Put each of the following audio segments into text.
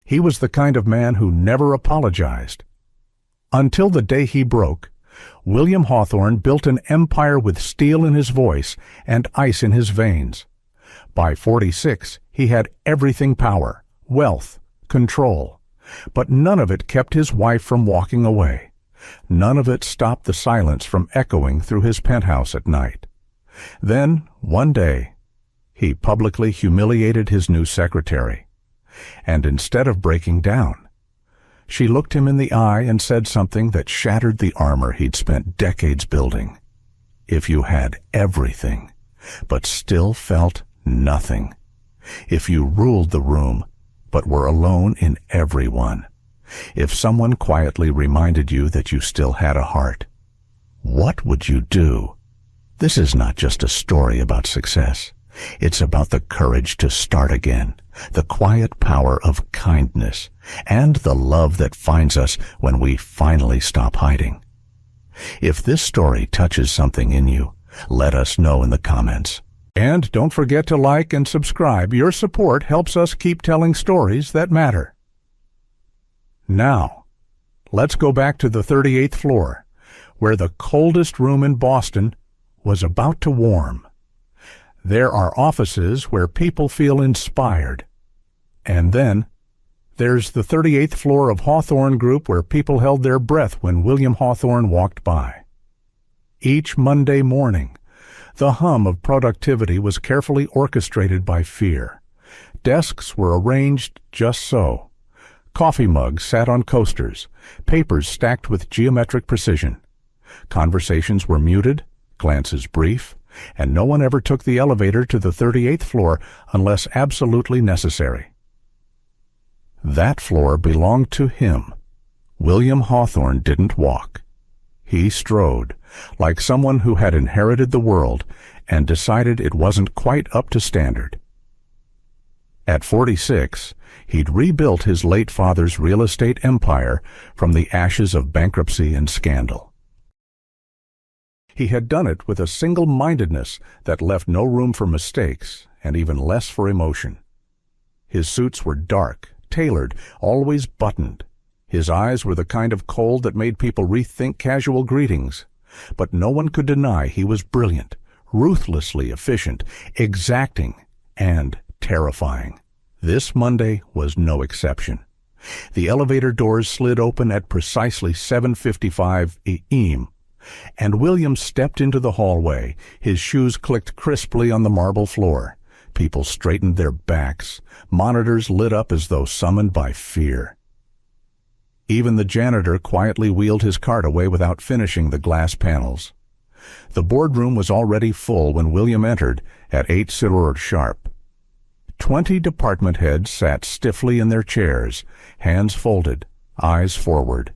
He was the kind of man who never apologized. Until the day he broke, William Hawthorne built an empire with steel in his voice and ice in his veins. By 46, he had everything: power, wealth, control. But none of it kept his wife from walking away. None of it stopped the silence from echoing through his penthouse at night. Then, one day, he publicly humiliated his new secretary. And instead of breaking down, she looked him in the eye and said something that shattered the armor he'd spent decades building. If you had everything, but still felt nothing. If you ruled the room, but were alone in everyone. If someone quietly reminded you that you still had a heart, what would you do? This is not just a story about success. It's about the courage to start again, the quiet power of kindness, and the love that finds us when we finally stop hiding. If this story touches something in you, let us know in the comments. And don't forget to like and subscribe. Your support helps us keep telling stories that matter. Now, let's go back to the 38th floor, where the coldest room in Boston was about to warm. There are offices where people feel inspired. And then, there's the 38th floor of Hawthorne Group, where people held their breath when William Hawthorne walked by. Each Monday morning, the hum of productivity was carefully orchestrated by fear. Desks were arranged just so. Coffee mugs sat on coasters, papers stacked with geometric precision. Conversations were muted, glances brief, and no one ever took the elevator to the 38th floor unless absolutely necessary. That floor belonged to him. William Hawthorne didn't walk. He strode, like someone who had inherited the world and decided it wasn't quite up to standard. At 46, he'd rebuilt his late father's real estate empire from the ashes of bankruptcy and scandal. He had done it with a single-mindedness that left no room for mistakes and even less for emotion. His suits were dark, tailored, always buttoned. His eyes were the kind of cold that made people rethink casual greetings. But no one could deny he was brilliant, ruthlessly efficient, exacting, and terrifying. This Monday was no exception. The elevator doors slid open at precisely 7:55 a.m., and William stepped into the hallway. His shoes clicked crisply on the marble floor. People straightened their backs. Monitors lit up as though summoned by fear. Even the janitor quietly wheeled his cart away without finishing the glass panels. The boardroom was already full when William entered at 8:00 sharp. 20 department heads sat stiffly in their chairs, hands folded, eyes forward.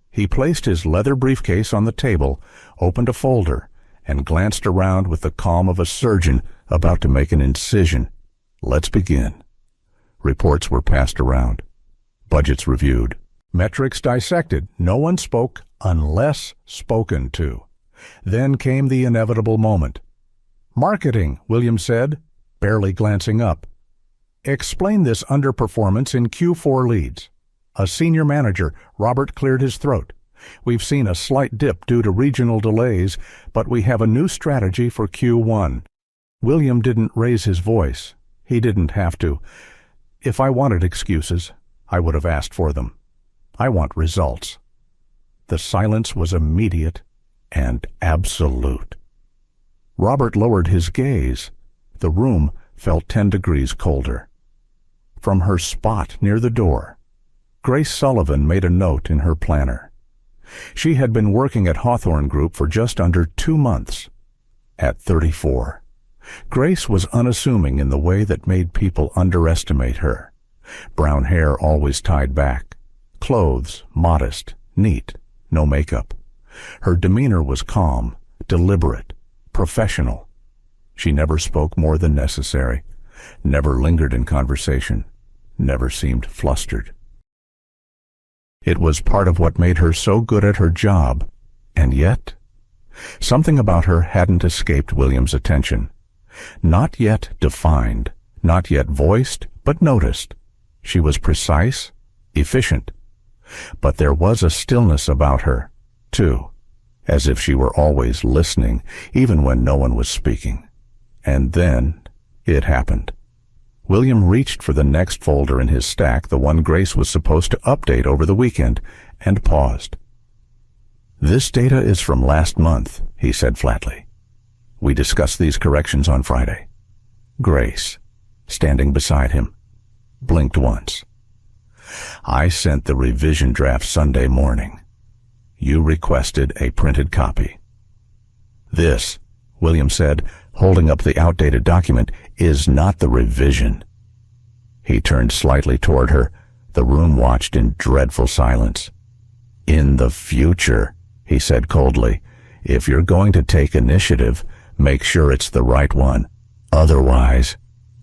He placed his leather briefcase on the table, opened a folder, and glanced around with the calm of a surgeon about to make an incision. Let's begin. Reports were passed around. Budgets reviewed. Metrics dissected. No one spoke unless spoken to. Then came the inevitable moment. "Marketing," William said, barely glancing up. "Explain this underperformance in Q4 leads." A senior manager, Robert, cleared his throat. "We've seen a slight dip due to regional delays, but we have a new strategy for Q1. William didn't raise his voice. He didn't have to. If I wanted excuses, I would have asked for them. I want results. The silence was immediate and absolute. Robert lowered his gaze. The room felt 10 degrees colder. From her spot near the door, Grace Sullivan made a note in her planner. She had been working at Hawthorne Group for just under 2 months. At 34, Grace was unassuming in the way that made people underestimate her. Brown hair always tied back, clothes modest, neat, no makeup. Her demeanor was calm, deliberate, professional. She never spoke more than necessary, never lingered in conversation, never seemed flustered. It was part of what made her so good at her job, and yet, something about her hadn't escaped William's attention. Not yet defined, not yet voiced, but noticed. She was precise, efficient. But there was a stillness about her, too, as if she were always listening, even when no one was speaking. And then it happened. William reached for the next folder in his stack, the one Grace was supposed to update over the weekend, and paused. "This data is from last month," he said flatly. "We discussed these corrections on Friday." Grace, standing beside him, blinked once. "I sent the revision draft Sunday morning. You requested a printed copy." "This," William said, holding up the outdated document, "is not the revision." He turned slightly toward her. The room watched in dreadful silence. "In the future," he said coldly, "if you're going to take initiative, make sure it's the right one. Otherwise,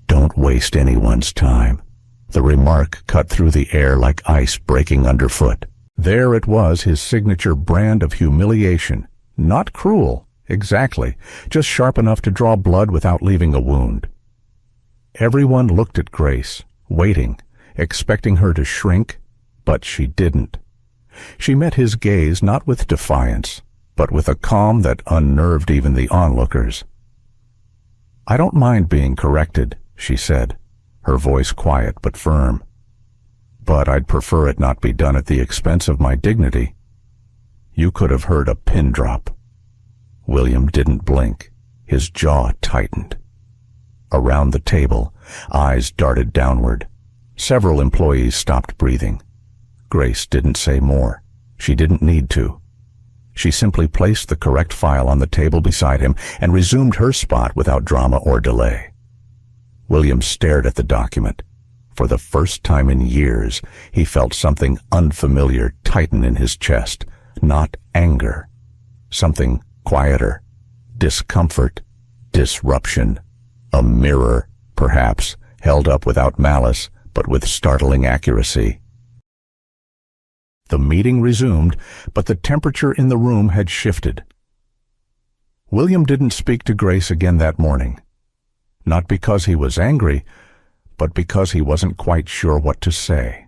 don't waste anyone's time." The remark cut through the air like ice breaking underfoot. There it was, his signature brand of humiliation. Not cruel, exactly, just sharp enough to draw blood without leaving a wound. Everyone looked at Grace, waiting, expecting her to shrink, but she didn't. She met his gaze not with defiance, but with a calm that unnerved even the onlookers. "I don't mind being corrected," she said, her voice quiet but firm. "But I'd prefer it not be done at the expense of my dignity." You could have heard a pin drop. William didn't blink. His jaw tightened. Around the table, eyes darted downward. Several employees stopped breathing. Grace didn't say more. She didn't need to. She simply placed the correct file on the table beside him and resumed her spot without drama or delay. William stared at the document. For the first time in years, he felt something unfamiliar tighten in his chest. Not anger. Something quieter. Discomfort. Disruption. A mirror, perhaps, held up without malice, but with startling accuracy. The meeting resumed, but the temperature in the room had shifted. William didn't speak to Grace again that morning. Not because he was angry, but because he wasn't quite sure what to say.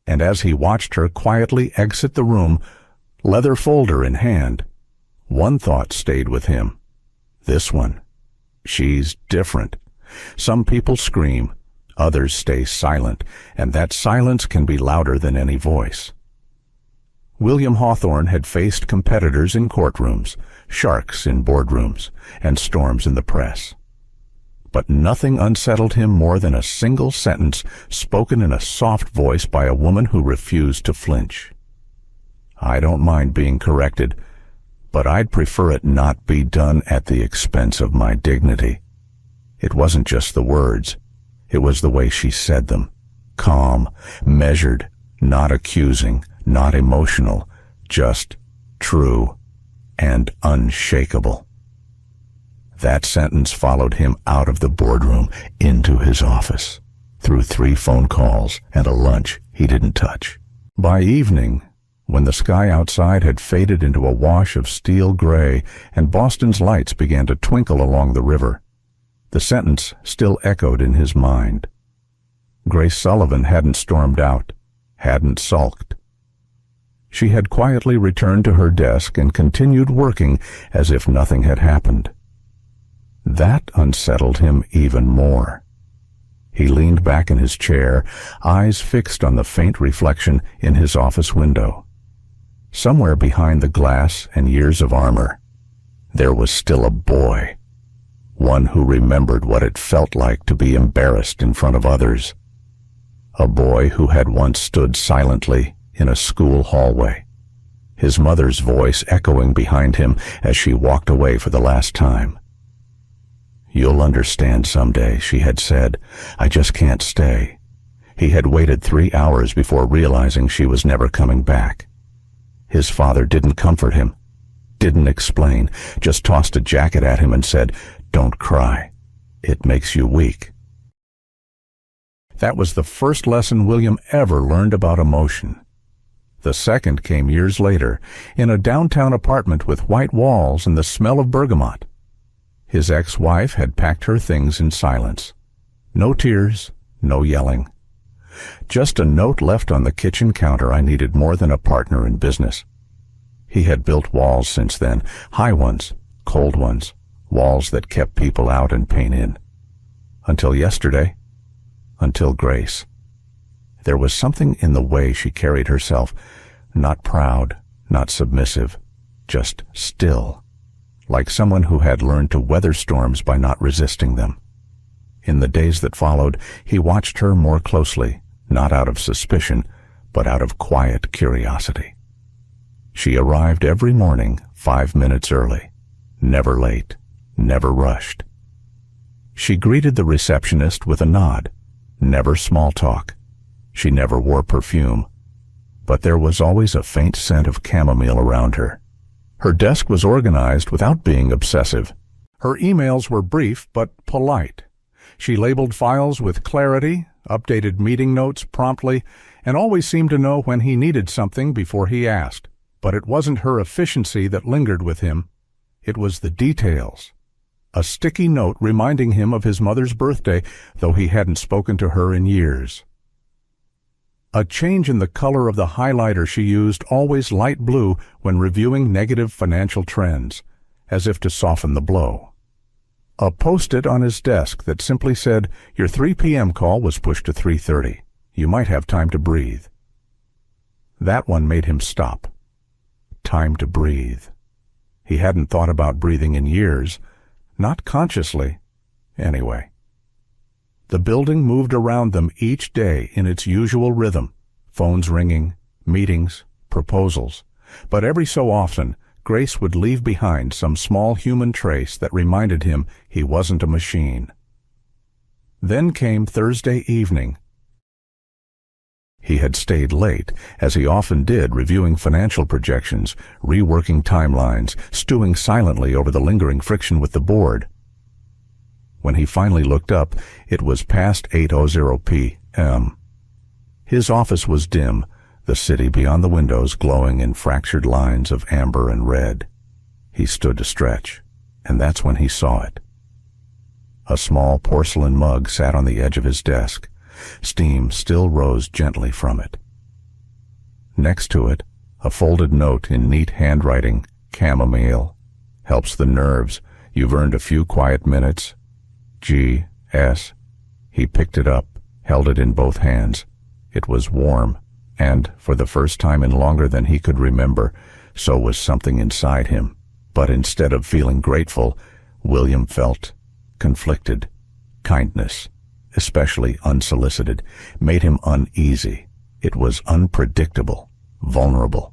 And as he watched her quietly exit the room, leather folder in hand, one thought stayed with him. This one. She's different. Some people scream, others stay silent, and that silence can be louder than any voice. William Hawthorne had faced competitors in courtrooms, sharks in boardrooms, and storms in the press. But nothing unsettled him more than a single sentence spoken in a soft voice by a woman who refused to flinch. "I don't mind being corrected, but I'd prefer it not be done at the expense of my dignity." It wasn't just the words. It was the way she said them. Calm, measured, not accusing, not emotional, just true and unshakable. That sentence followed him out of the boardroom, into his office, through 3 phone calls and a lunch he didn't touch. By evening, when the sky outside had faded into a wash of steel gray and Boston's lights began to twinkle along the river, the sentence still echoed in his mind. Grace Sullivan hadn't stormed out, hadn't sulked. She had quietly returned to her desk and continued working as if nothing had happened. That unsettled him even more. He leaned back in his chair, eyes fixed on the faint reflection in his office window. Somewhere behind the glass and years of armor, there was still a boy, one who remembered what it felt like to be embarrassed in front of others. A boy who had once stood silently in a school hallway, his mother's voice echoing behind him as she walked away for the last time. "You'll understand someday," she had said. "I just can't stay." He had waited 3 hours before realizing she was never coming back. His father didn't comfort him, didn't explain, just tossed a jacket at him and said, "Don't cry. It makes you weak." That was the first lesson William ever learned about emotion. The second came years later, in a downtown apartment with white walls and the smell of bergamot. His ex-wife had packed her things in silence. No tears, no yelling. Just a note left on the kitchen counter: I needed more than a partner in business. He had built walls since then, high ones, cold ones, walls that kept people out and pain in. Until yesterday, until Grace. There was something in the way she carried herself, not proud, not submissive, just still, like someone who had learned to weather storms by not resisting them. In the days that followed, he watched her more closely, not out of suspicion, but out of quiet curiosity. She arrived every morning 5 minutes early, never late, never rushed. She greeted the receptionist with a nod, never small talk. She never wore perfume, but there was always a faint scent of chamomile around her. Her desk was organized without being obsessive. Her emails were brief but polite. She labeled files with clarity, updated meeting notes promptly, and always seemed to know when he needed something before he asked. But it wasn't her efficiency that lingered with him. It was the details. A sticky note reminding him of his mother's birthday, though he hadn't spoken to her in years. A change in the color of the highlighter she used, always light blue, when reviewing negative financial trends, as if to soften the blow. A post-it on his desk that simply said, "Your 3 p.m. call was pushed to 3:30. You might have time to breathe." That one made him stop. Time to breathe. He hadn't thought about breathing in years, not consciously, anyway. The building moved around them each day in its usual rhythm, phones ringing, meetings, proposals. But every so often, Grace would leave behind some small human trace that reminded him he wasn't a machine. Then came Thursday evening. He had stayed late, as he often did, reviewing financial projections, reworking timelines, stewing silently over the lingering friction with the board. When he finally looked up, it was past 8:00 p.m. His office was dim, the city beyond the windows glowing in fractured lines of amber and red. He stood to stretch, and that's when he saw it. A small porcelain mug sat on the edge of his desk. Steam still rose gently from it. Next to it, a folded note in neat handwriting: chamomile. Helps the nerves. You've earned a few quiet minutes. G.S. He picked it up, held it in both hands. It was warm, and, for the first time in longer than he could remember, so was something inside him. But instead of feeling grateful, William felt conflicted. Kindness, especially unsolicited, made him uneasy. It was unpredictable, vulnerable.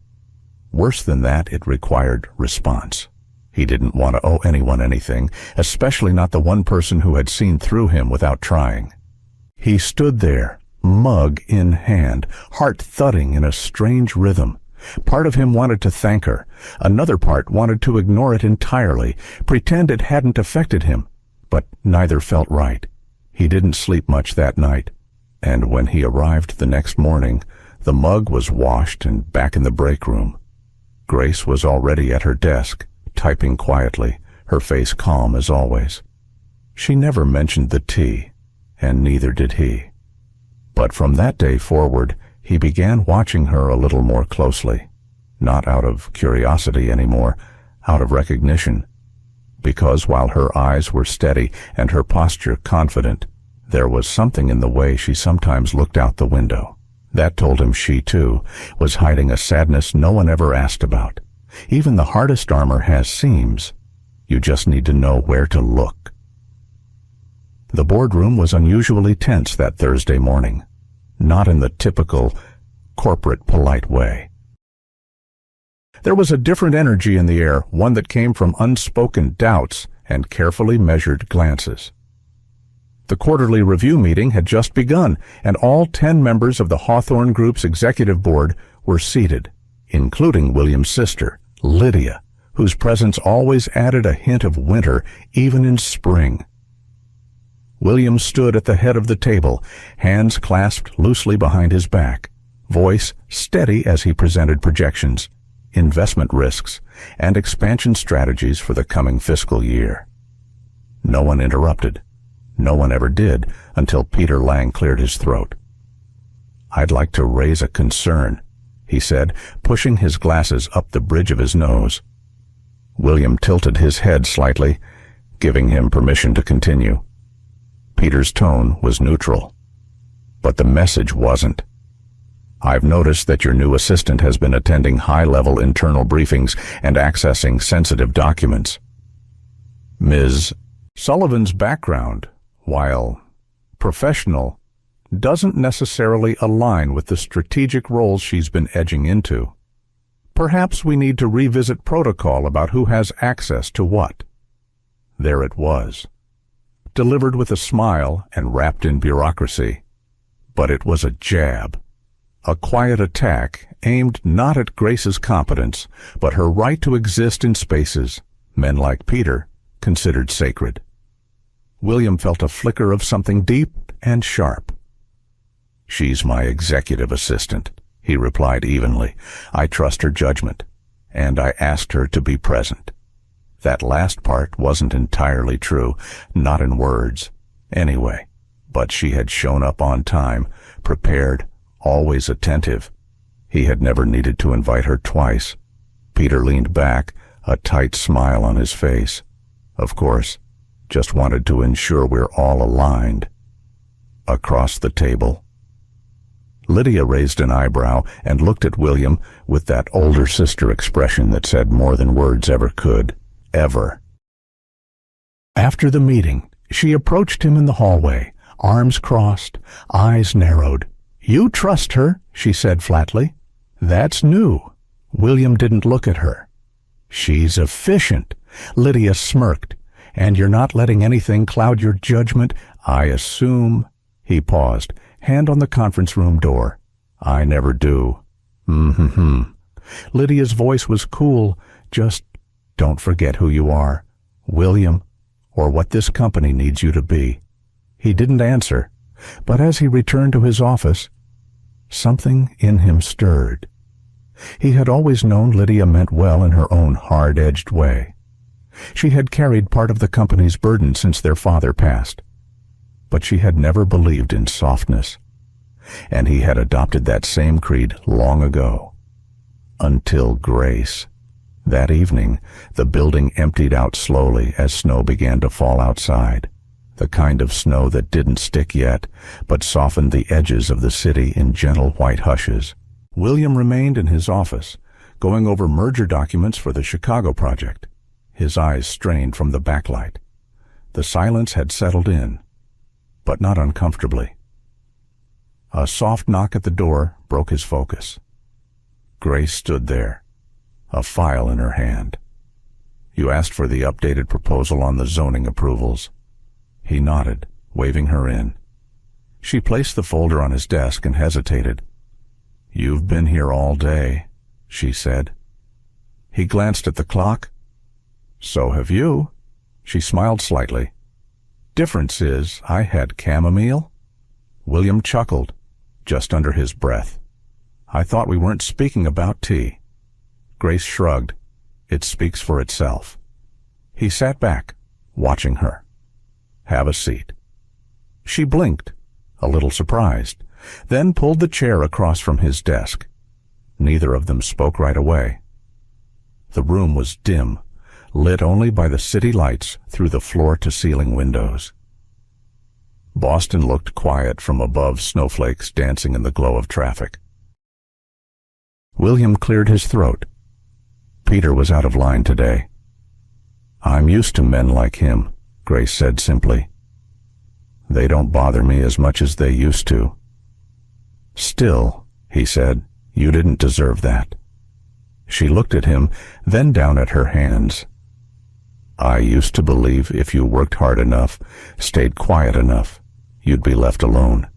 Worse than that, it required response. He didn't want to owe anyone anything, especially not the one person who had seen through him without trying. He stood there, mug in hand, heart thudding in a strange rhythm. Part of him wanted to thank her. Another part wanted to ignore it entirely, pretend it hadn't affected him. But neither felt right. He didn't sleep much that night, and when he arrived the next morning, the mug was washed and back in the break room. Grace was already at her desk, typing quietly, her face calm as always. She never mentioned the tea, and neither did he. But from that day forward, he began watching her a little more closely, not out of curiosity anymore, out of recognition. Because while her eyes were steady and her posture confident, there was something in the way she sometimes looked out the window. That told him she, too, was hiding a sadness no one ever asked about. Even the hardest armor has seams. You just need to know where to look. The boardroom was unusually tense that Thursday morning, not in the typical corporate polite way. There was a different energy in the air, one that came from unspoken doubts and carefully measured glances. The quarterly review meeting had just begun, and all 10 members of the Hawthorne Group's executive board were seated, including William's sister, Lydia, whose presence always added a hint of winter, even in spring. William stood at the head of the table, hands clasped loosely behind his back, voice steady as he presented projections, investment risks, and expansion strategies for the coming fiscal year. No one interrupted. No one ever did until Peter Lang cleared his throat. "I'd like to raise a concern," he said, pushing his glasses up the bridge of his nose. William tilted his head slightly, giving him permission to continue. Peter's tone was neutral, but the message wasn't. "I've noticed that your new assistant has been attending high-level internal briefings and accessing sensitive documents. Ms. Sullivan's background, while professional, doesn't necessarily align with the strategic roles she's been edging into. Perhaps we need to revisit protocol about who has access to what." There it was, delivered with a smile and wrapped in bureaucracy. But it was a jab, a quiet attack aimed not at Grace's competence, but her right to exist in spaces men like Peter considered sacred. William felt a flicker of something deep and sharp. "She's my executive assistant," he replied evenly. "I trust her judgment, and I asked her to be present." That last part wasn't entirely true, not in words, anyway, but she had shown up on time, prepared, always attentive. He had never needed to invite her twice. Peter leaned back, a tight smile on his face. "Of course, just wanted to ensure we're all aligned." Across the table, Lydia raised an eyebrow and looked at William with that older sister expression that said more than words ever could. Ever. After the meeting, she approached him in the hallway, arms crossed, eyes narrowed. "You trust her," she said flatly. "That's new." William didn't look at her. "She's efficient," Lydia smirked. "And you're not letting anything cloud your judgment, I assume." He paused, hand on the conference room door. "I never do." Lydia's voice was cool. "Just don't forget who you are, William, or what this company needs you to be." He didn't answer, but as he returned to his office, something in him stirred. He had always known Lydia meant well in her own hard-edged way. She had carried part of the company's burden since their father passed, but she had never believed in softness, and he had adopted that same creed long ago. Until Grace. That evening, the building emptied out slowly as snow began to fall outside, the kind of snow that didn't stick yet, but softened the edges of the city in gentle white hushes. William remained in his office, going over merger documents for the Chicago project, his eyes strained from the backlight. The silence had settled in, but not uncomfortably. A soft knock at the door broke his focus. Grace stood there, a file in her hand. "You asked for the updated proposal on the zoning approvals." He nodded, waving her in. She placed the folder on his desk and hesitated. "You've been here all day," she said. He glanced at the clock. "So have you." She smiled slightly. "Difference is, I had chamomile." William chuckled, just under his breath. "I thought we weren't speaking about tea." Grace shrugged. "It speaks for itself." He sat back, watching her. "Have a seat." She blinked, a little surprised, then pulled the chair across from his desk. Neither of them spoke right away. The room was dim, lit only by the city lights through the floor-to-ceiling windows. Boston looked quiet from above snowflakes dancing in the glow of traffic. William cleared his throat. Peter was out of line today. "I'm used to men like him," Grace said simply. "They don't bother me as much as they used to." "Still," he said, "you didn't deserve that." She looked at him, then down at her hands. "I used to believe if you worked hard enough, stayed quiet enough, you'd be left alone.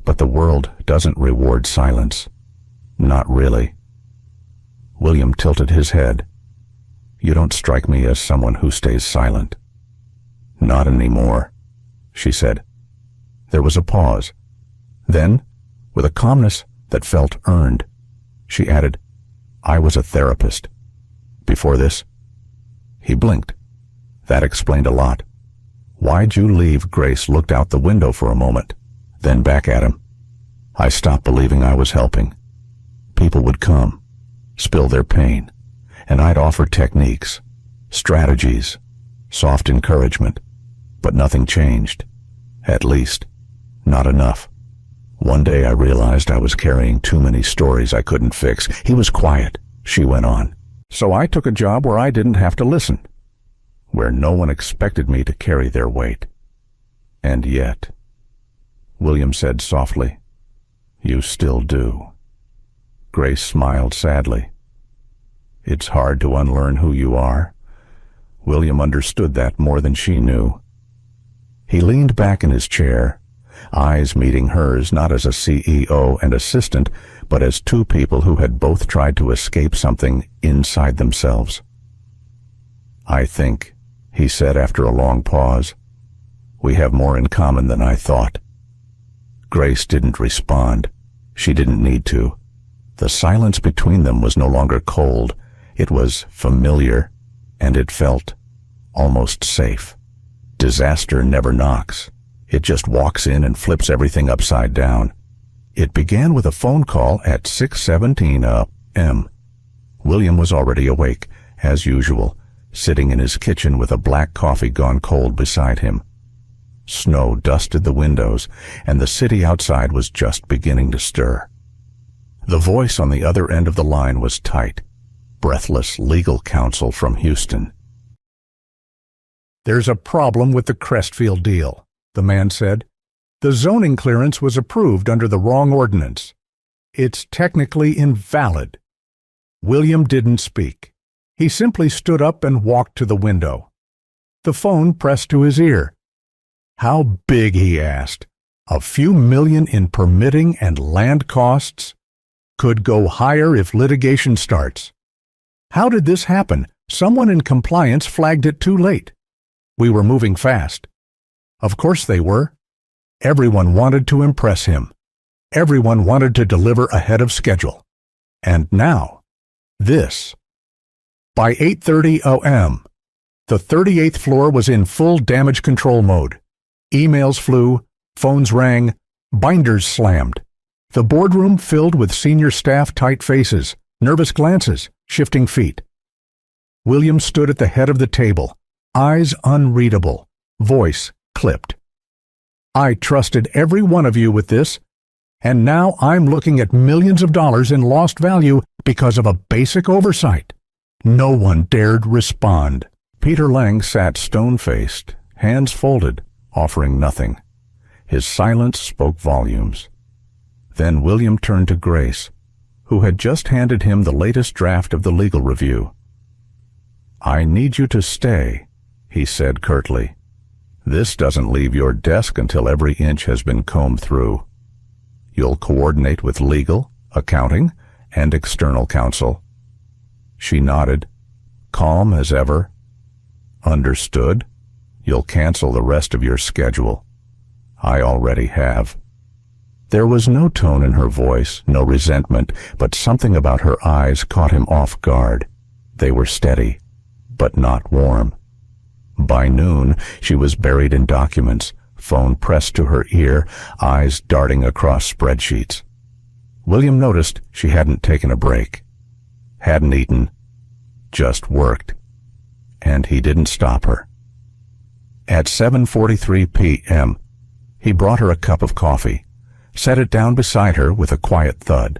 But the world doesn't reward silence. Not really." William tilted his head. "You don't strike me as someone who stays silent." "Not anymore," she said. There was a pause. Then, with a calmness that felt earned, she added, "I was a therapist. Before this." He blinked. That explained a lot. "Why'd you leave?" Grace looked out the window for a moment, then back at him. I stopped believing I was helping. People would come, spill their pain, and I'd offer techniques, strategies, soft encouragement, but nothing changed. At least, not enough. One day I realized I was carrying too many stories I couldn't fix. He was quiet, she went on. So I took a job where I didn't have to listen, where no one expected me to carry their weight. And yet, William said softly, "You still do." Grace smiled sadly. "It's hard to unlearn who you are." William understood that more than she knew. He leaned back in his chair, eyes meeting hers not as a CEO and assistant, but as two people who had both tried to escape something inside themselves. "I think," he said after a long pause, "we have more in common than I thought." Grace didn't respond. She didn't need to. The silence between them was no longer cold. It was familiar, and it felt almost safe. Disaster never knocks. It just walks in and flips everything upside down. It began with a phone call at 6:17 a.m. William was already awake, as usual, sitting in his kitchen with a black coffee gone cold beside him. Snow dusted the windows, and the city outside was just beginning to stir. The voice on the other end of the line was tight, breathless legal counsel from Houston. "There's a problem with the Crestfield deal," the man said. "The zoning clearance was approved under the wrong ordinance. It's technically invalid." William didn't speak. He simply stood up and walked to the window. The phone pressed to his ear. "How big?" he asked. "A few million in permitting and land costs? Could go higher if litigation starts. How did this happen? Someone in compliance flagged it too late. We were moving fast." Of course they were. Everyone wanted to impress him. Everyone wanted to deliver ahead of schedule. And now, this. By 8:30 a.m., the 38th floor was in full damage control mode. Emails flew, phones rang, binders slammed. The boardroom filled with senior staff tight faces, nervous glances, shifting feet. William stood at the head of the table, eyes unreadable, voice clipped. "I trusted every one of you with this, and now I'm looking at millions of dollars in lost value because of a basic oversight." No one dared respond. Peter Lang sat stone-faced, hands folded, offering nothing. His silence spoke volumes. Then William turned to Grace, who had just handed him the latest draft of the legal review. "I need you to stay," he said curtly. "This doesn't leave your desk until every inch has been combed through. You'll coordinate with legal, accounting, and external counsel." She nodded, calm as ever. "Understood. You'll cancel the rest of your schedule." "I already have." There was no tone in her voice, no resentment, but something about her eyes caught him off guard. They were steady, but not warm. By noon, she was buried in documents, phone pressed to her ear, eyes darting across spreadsheets. William noticed she hadn't taken a break, hadn't eaten, just worked. And he didn't stop her. At 7:43 p.m., he brought her a cup of coffee, set it down beside her with a quiet thud.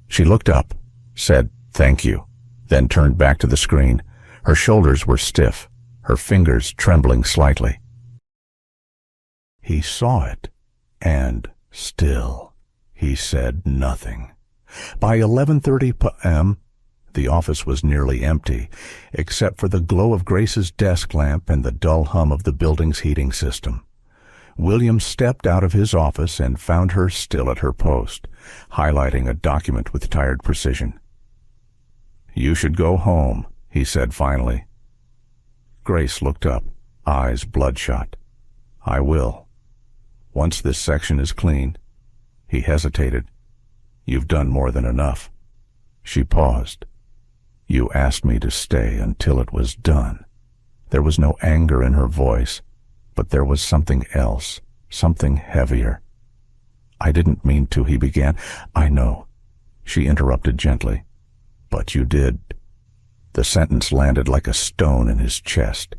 She looked up, said, "Thank you," then turned back to the screen. Her shoulders were stiff, her fingers trembling slightly. He saw it, and still, he said nothing. By 11:30 p.m., the office was nearly empty, except for the glow of Grace's desk lamp and the dull hum of the building's heating system. William stepped out of his office and found her still at her post, highlighting a document with tired precision. "You should go home," he said finally. Grace looked up, eyes bloodshot. "I will. Once this section is clean." He hesitated. "You've done more than enough." She paused. "You asked me to stay until it was done." There was no anger in her voice, but there was something else, something heavier. "I didn't mean to," he began. "I know," she interrupted gently. "But you did." The sentence landed like a stone in his chest.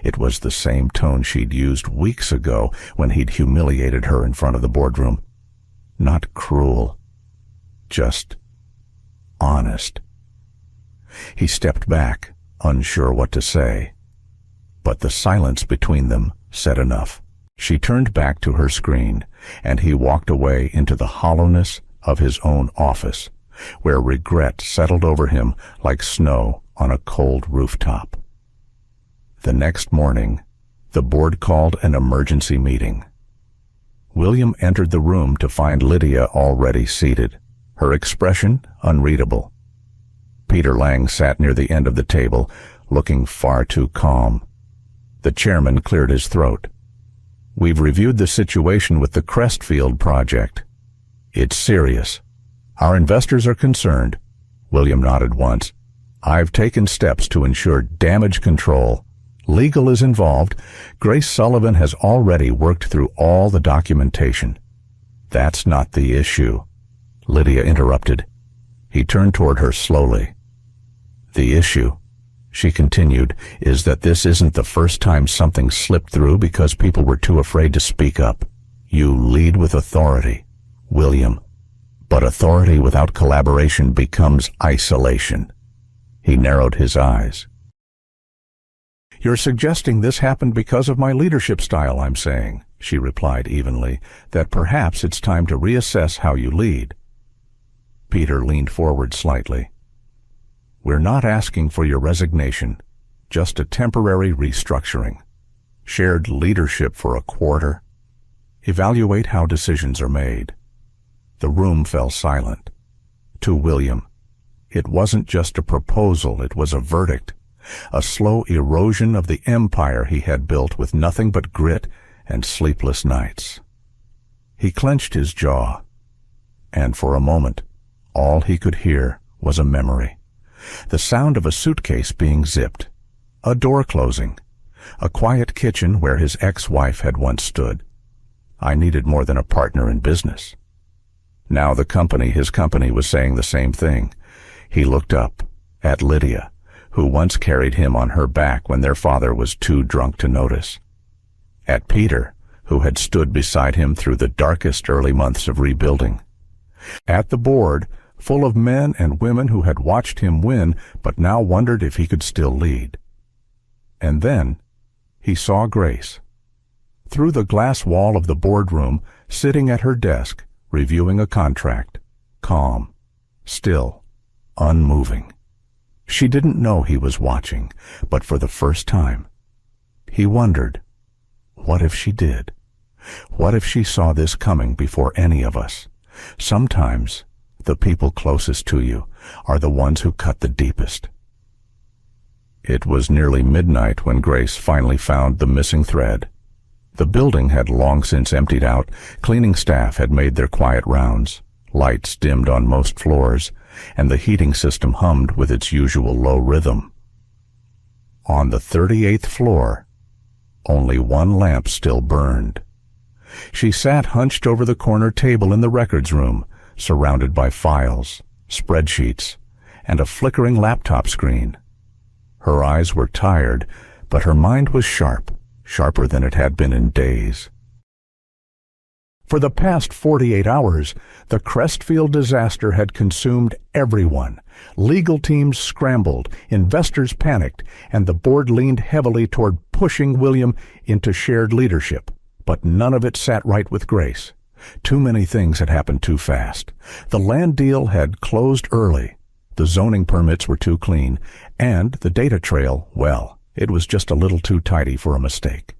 It was the same tone she'd used weeks ago when he'd humiliated her in front of the boardroom. Not cruel, just honest. He stepped back, unsure what to say. But the silence between them said enough. She turned back to her screen, and he walked away into the hollowness of his own office, where regret settled over him like snow on a cold rooftop. The next morning, the board called an emergency meeting. William entered the room to find Lydia already seated, her expression unreadable. Peter Lang sat near the end of the table, looking far too calm. The chairman cleared his throat. "We've reviewed the situation with the Crestfield project. It's serious. Our investors are concerned." William nodded once. "I've taken steps to ensure damage control. Legal is involved. Grace Sullivan has already worked through all the documentation." "That's not the issue," Lydia interrupted. He turned toward her slowly. "The issue," she continued, "is that this isn't the first time something slipped through because people were too afraid to speak up. You lead with authority, William. But authority without collaboration becomes isolation." He narrowed his eyes. "You're suggesting this happened because of my leadership style, I'm saying," she replied evenly, "that perhaps it's time to reassess how you lead." Peter leaned forward slightly. "We're not asking for your resignation, just a temporary restructuring. Shared leadership for a quarter. Evaluate how decisions are made." The room fell silent. To William, it wasn't just a proposal, it was a verdict. A slow erosion of the empire he had built with nothing but grit and sleepless nights. He clenched his jaw, and for a moment, all he could hear was a memory. The sound of a suitcase being zipped, a door closing, a quiet kitchen where his ex-wife had once stood. "I needed more than a partner in business." Now his company was saying the same thing. He looked up at Lydia, who once carried him on her back when their father was too drunk to notice. At Peter, who had stood beside him through the darkest early months of rebuilding. At the board, full of men and women who had watched him win but now wondered if he could still lead. And then he saw Grace. Through the glass wall of the boardroom, sitting at her desk, reviewing a contract, calm, still, unmoving. She didn't know he was watching, but for the first time, he wondered, what if she did? What if she saw this coming before any of us? Sometimes, the people closest to you are the ones who cut the deepest. It was nearly midnight when Grace finally found the missing thread. The building had long since emptied out, cleaning staff had made their quiet rounds, lights dimmed on most floors, and the heating system hummed with its usual low rhythm. On the 38th floor, only one lamp still burned. She sat hunched over the corner table in the records room, surrounded by files, spreadsheets, and a flickering laptop screen. Her eyes were tired, but her mind was sharper than it had been in days. For the past 48 hours, the Crestfield disaster had consumed everyone. Legal teams scrambled, investors panicked, and the board leaned heavily toward pushing William into shared leadership. But none of it sat right with Grace. Too many things had happened too fast. The land deal had closed early. The zoning permits were too clean, and the data trail, well, it was just a little too tidy for a mistake.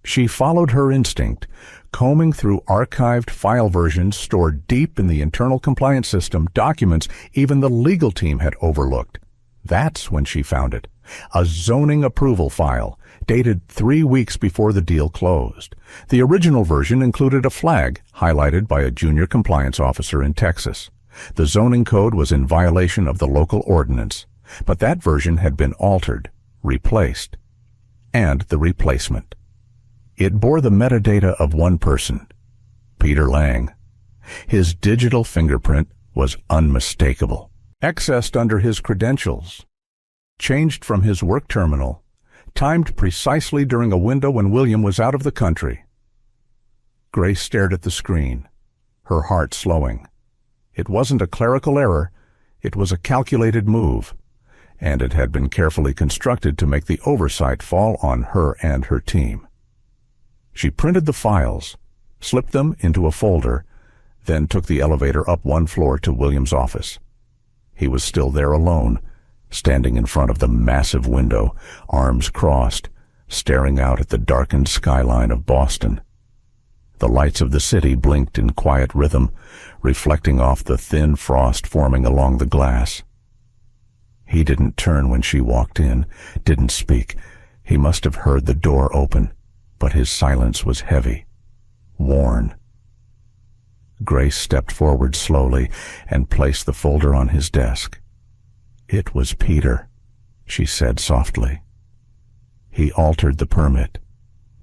She followed her instinct, combing through archived file versions stored deep in the internal compliance system, documents even the legal team had overlooked. That's when she found it. A zoning approval file, dated 3 weeks before the deal closed. The original version included a flag highlighted by a junior compliance officer in Texas. The zoning code was in violation of the local ordinance, but that version had been altered, replaced, and the replacement. It bore the metadata of one person, Peter Lang. His digital fingerprint was unmistakable. Accessed under his credentials. Changed from his work terminal. Timed precisely during a window when William was out of the country. Grace stared at the screen, her heart slowing. It wasn't a clerical error, it was a calculated move, and it had been carefully constructed to make the oversight fall on her and her team. She printed the files, slipped them into a folder, then took the elevator up one floor to William's office. He was still there alone, standing in front of the massive window, arms crossed, staring out at the darkened skyline of Boston. The lights of the city blinked in quiet rhythm, reflecting off the thin frost forming along the glass. He didn't turn when she walked in, didn't speak. He must have heard the door open, but his silence was heavy, worn. Grace stepped forward slowly and placed the folder on his desk. "It was Peter," she said softly. "He altered the permit.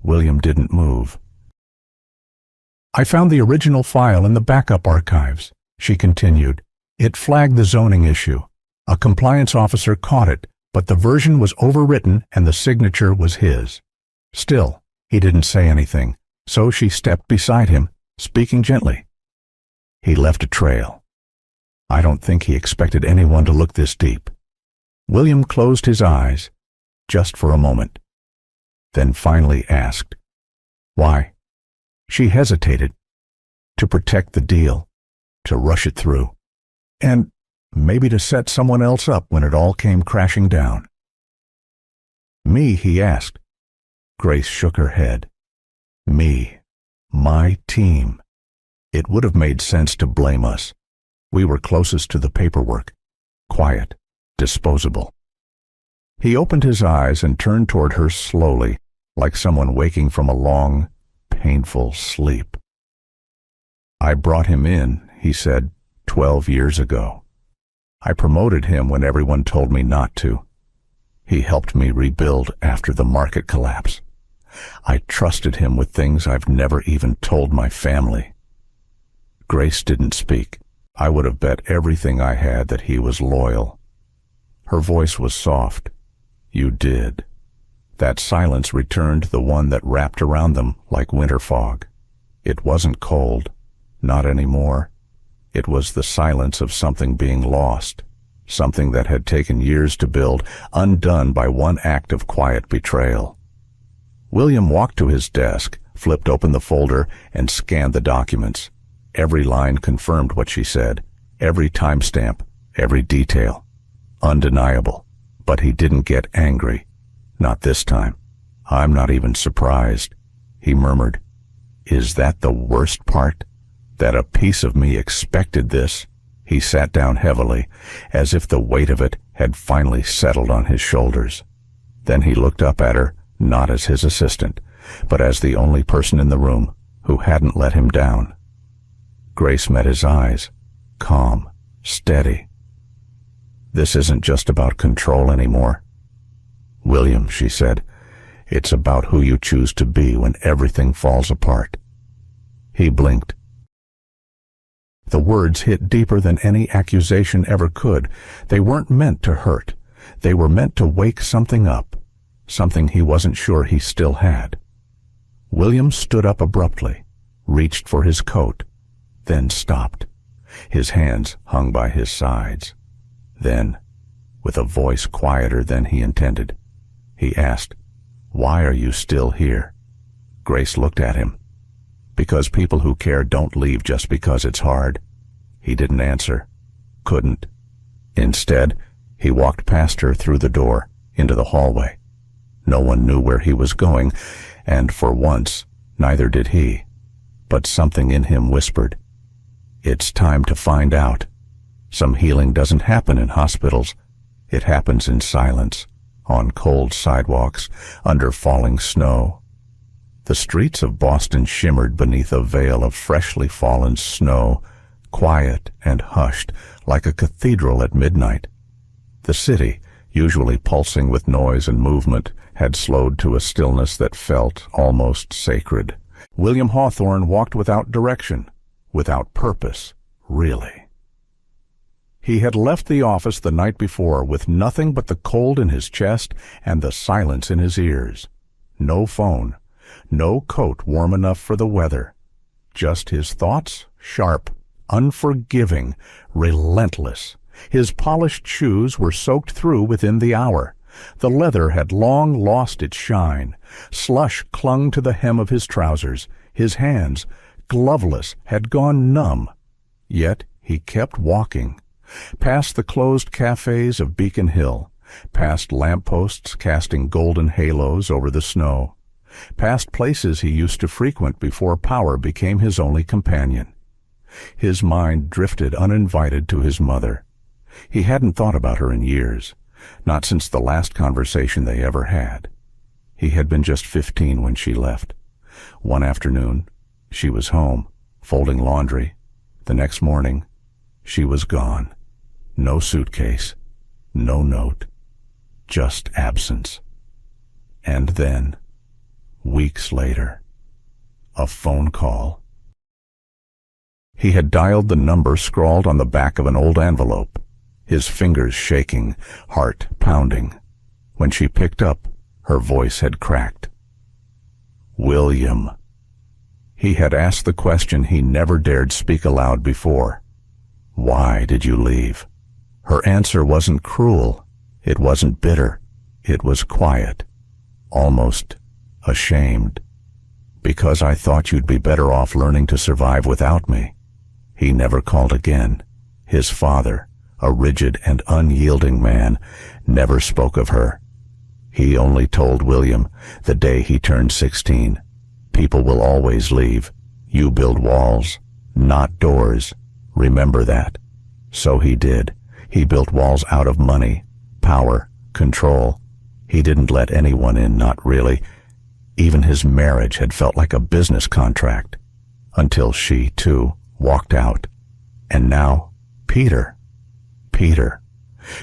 William didn't move." "I found the original file in the backup archives," she continued. "It flagged the zoning issue. A compliance officer caught it, but the version was overwritten and the signature was his. Still, he didn't say anything, so she stepped beside him, speaking gently. He left a trail. I don't think he expected anyone to look this deep." William closed his eyes, just for a moment, then finally asked, "Why?" She hesitated. To protect the deal, to rush it through, and maybe to set someone else up when it all came crashing down. "Me?" he asked. Grace shook her head. "Me. My team. It would have made sense to blame us. We were closest to the paperwork, quiet, disposable." He opened his eyes and turned toward her slowly, like someone waking from a long, painful sleep. "I brought him in," he said, 12 years ago. "I promoted him when everyone told me not to. He helped me rebuild after the market collapse. I trusted him with things I've never even told my family." Grace didn't speak. I would have bet everything I had that he was loyal. Her voice was soft. "You did." That silence returned the one that wrapped around them like winter fog. It wasn't cold, not anymore. It was the silence of something being lost, something that had taken years to build, undone by one act of quiet betrayal. William walked to his desk, flipped open the folder, and scanned the documents. Every line confirmed what she said, every timestamp, every detail. Undeniable. But he didn't get angry. Not this time. "I'm not even surprised," he murmured. "Is that the worst part? That a piece of me expected this?" He sat down heavily, as if the weight of it had finally settled on his shoulders. Then he looked up at her, not as his assistant, but as the only person in the room who hadn't let him down. Grace met his eyes, calm, steady. "This isn't just about control anymore, William," she said. "It's about who you choose to be when everything falls apart." He blinked. The words hit deeper than any accusation ever could. They weren't meant to hurt. They were meant to wake something up, something he wasn't sure he still had. William stood up abruptly, reached for his coat, then stopped. His hands hung by his sides. Then, with a voice quieter than he intended, he asked, "Why are you still here?" Grace looked at him. "Because people who care don't leave just because it's hard." He didn't answer. Couldn't. Instead, he walked past her through the door, into the hallway. No one knew where he was going, and for once, neither did he. But something in him whispered, "It's time to find out." Some healing doesn't happen in hospitals. It happens in silence, on cold sidewalks, under falling snow. The streets of Boston shimmered beneath a veil of freshly fallen snow, quiet and hushed, like a cathedral at midnight. The city, usually pulsing with noise and movement, had slowed to a stillness that felt almost sacred. William Hawthorne walked without direction, without purpose, really. He had left the office the night before with nothing but the cold in his chest and the silence in his ears. No phone, no coat warm enough for the weather. Just his thoughts, sharp, unforgiving, relentless. His polished shoes were soaked through within the hour. The leather had long lost its shine. Slush clung to the hem of his trousers. His hands, gloveless, had gone numb. Yet he kept walking. Past the closed cafes of Beacon Hill, past lampposts casting golden halos over the snow, past places he used to frequent before power became his only companion. His mind drifted uninvited to his mother. He hadn't thought about her in years, not since the last conversation they ever had. He had been just 15 when she left. One afternoon, she was home, folding laundry. The next morning, she was gone. No suitcase, no note, just absence. And then, weeks later, a phone call. He had dialed the number scrawled on the back of an old envelope, his fingers shaking, heart pounding. When she picked up, her voice had cracked. William. He had asked the question he never dared speak aloud before. Why did you leave? Her answer wasn't cruel. It wasn't bitter. It was quiet, almost ashamed. Because I thought you'd be better off learning to survive without me. He never called again. His father, a rigid and unyielding man, never spoke of her. He only told William the day he turned 16, people will always leave. You build walls, not doors. Remember that. So he did. He built walls out of money, power, control. He didn't let anyone in, not really. Even his marriage had felt like a business contract. Until she, too, walked out. And now, Peter,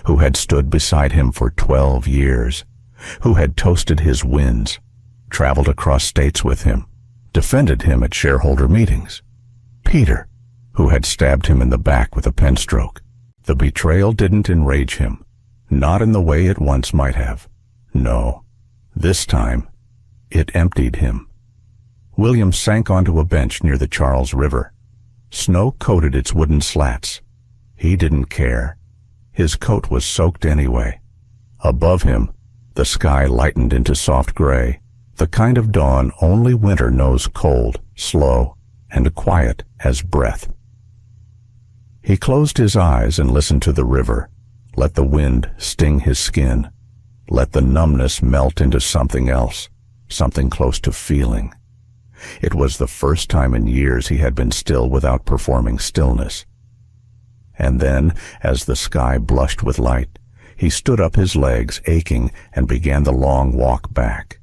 who had stood beside him for 12 years, who had toasted his wins, traveled across states with him, defended him at shareholder meetings. Peter, who had stabbed him in the back with a pen stroke. The betrayal didn't enrage him, not in the way it once might have. No, this time, it emptied him. William sank onto a bench near the Charles River. Snow coated its wooden slats. He didn't care. His coat was soaked anyway. Above him, the sky lightened into soft gray, the kind of dawn only winter knows, cold, slow, and quiet as breath. He closed his eyes and listened to the river, let the wind sting his skin, let the numbness melt into something else, something close to feeling. It was the first time in years he had been still without performing stillness. And then, as the sky blushed with light, he stood up, his legs aching, and began the long walk back.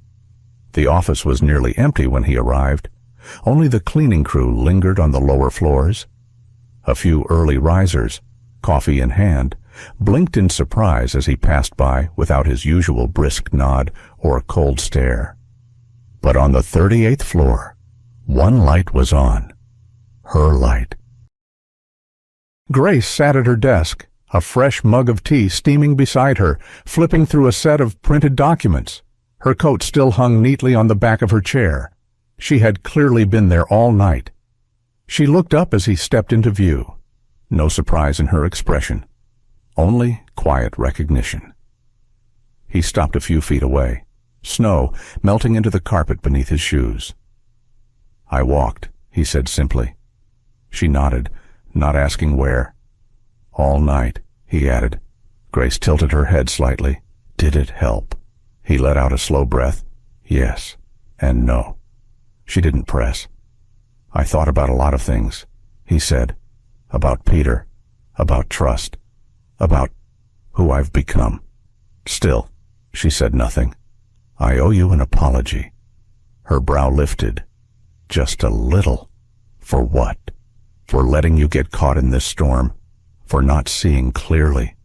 The office was nearly empty when he arrived. Only the cleaning crew lingered on the lower floors. A few early risers, coffee in hand, blinked in surprise as he passed by without his usual brisk nod or cold stare. But on the 38th floor, one light was on. Her light. Grace sat at her desk, a fresh mug of tea steaming beside her, flipping through a set of printed documents. Her coat still hung neatly on the back of her chair. She had clearly been there all night. She looked up as he stepped into view. No surprise in her expression, only quiet recognition. He stopped a few feet away, snow melting into the carpet beneath his shoes. I walked, he said simply. She nodded, not asking where. All night, he added. Grace tilted her head slightly. Did it help? He let out a slow breath. Yes and no. She didn't press. I thought about a lot of things, he said. About Peter, about trust, about who I've become. Still, she said nothing. I owe you an apology. Her brow lifted. Just a little. For what? For letting you get caught in this storm. For not seeing clearly.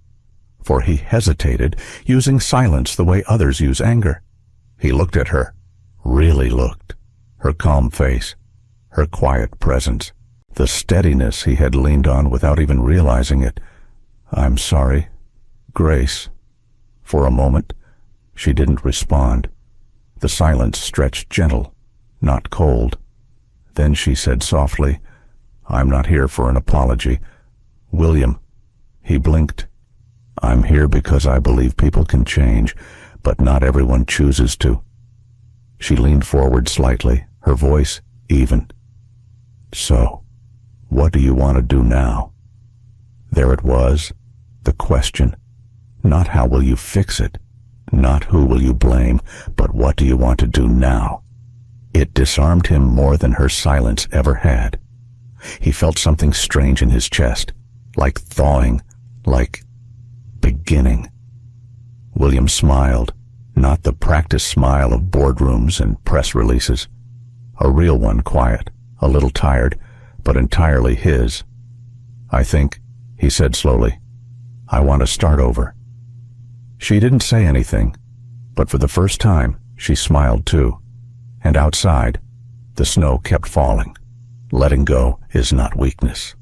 For he hesitated, using silence the way others use anger. He looked at her. Really looked. Her calm face, her quiet presence, the steadiness he had leaned on without even realizing it. "I'm sorry, Grace." For a moment, she didn't respond. The silence stretched gentle, not cold. Then she said softly, "I'm not here for an apology. William." He blinked. "I'm here because I believe people can change, but not everyone chooses to." She leaned forward slightly, her voice even. "So, what do you want to do now?" There it was, the question. Not how will you fix it, not who will you blame, but what do you want to do now? It disarmed him more than her silence ever had. He felt something strange in his chest, like thawing, like beginning. William smiled, not the practiced smile of boardrooms and press releases. A real one, quiet, a little tired, but entirely his. "I think," he said slowly, "I want to start over." She didn't say anything, but for the first time she smiled too. And outside, the snow kept falling. Letting go is not weakness.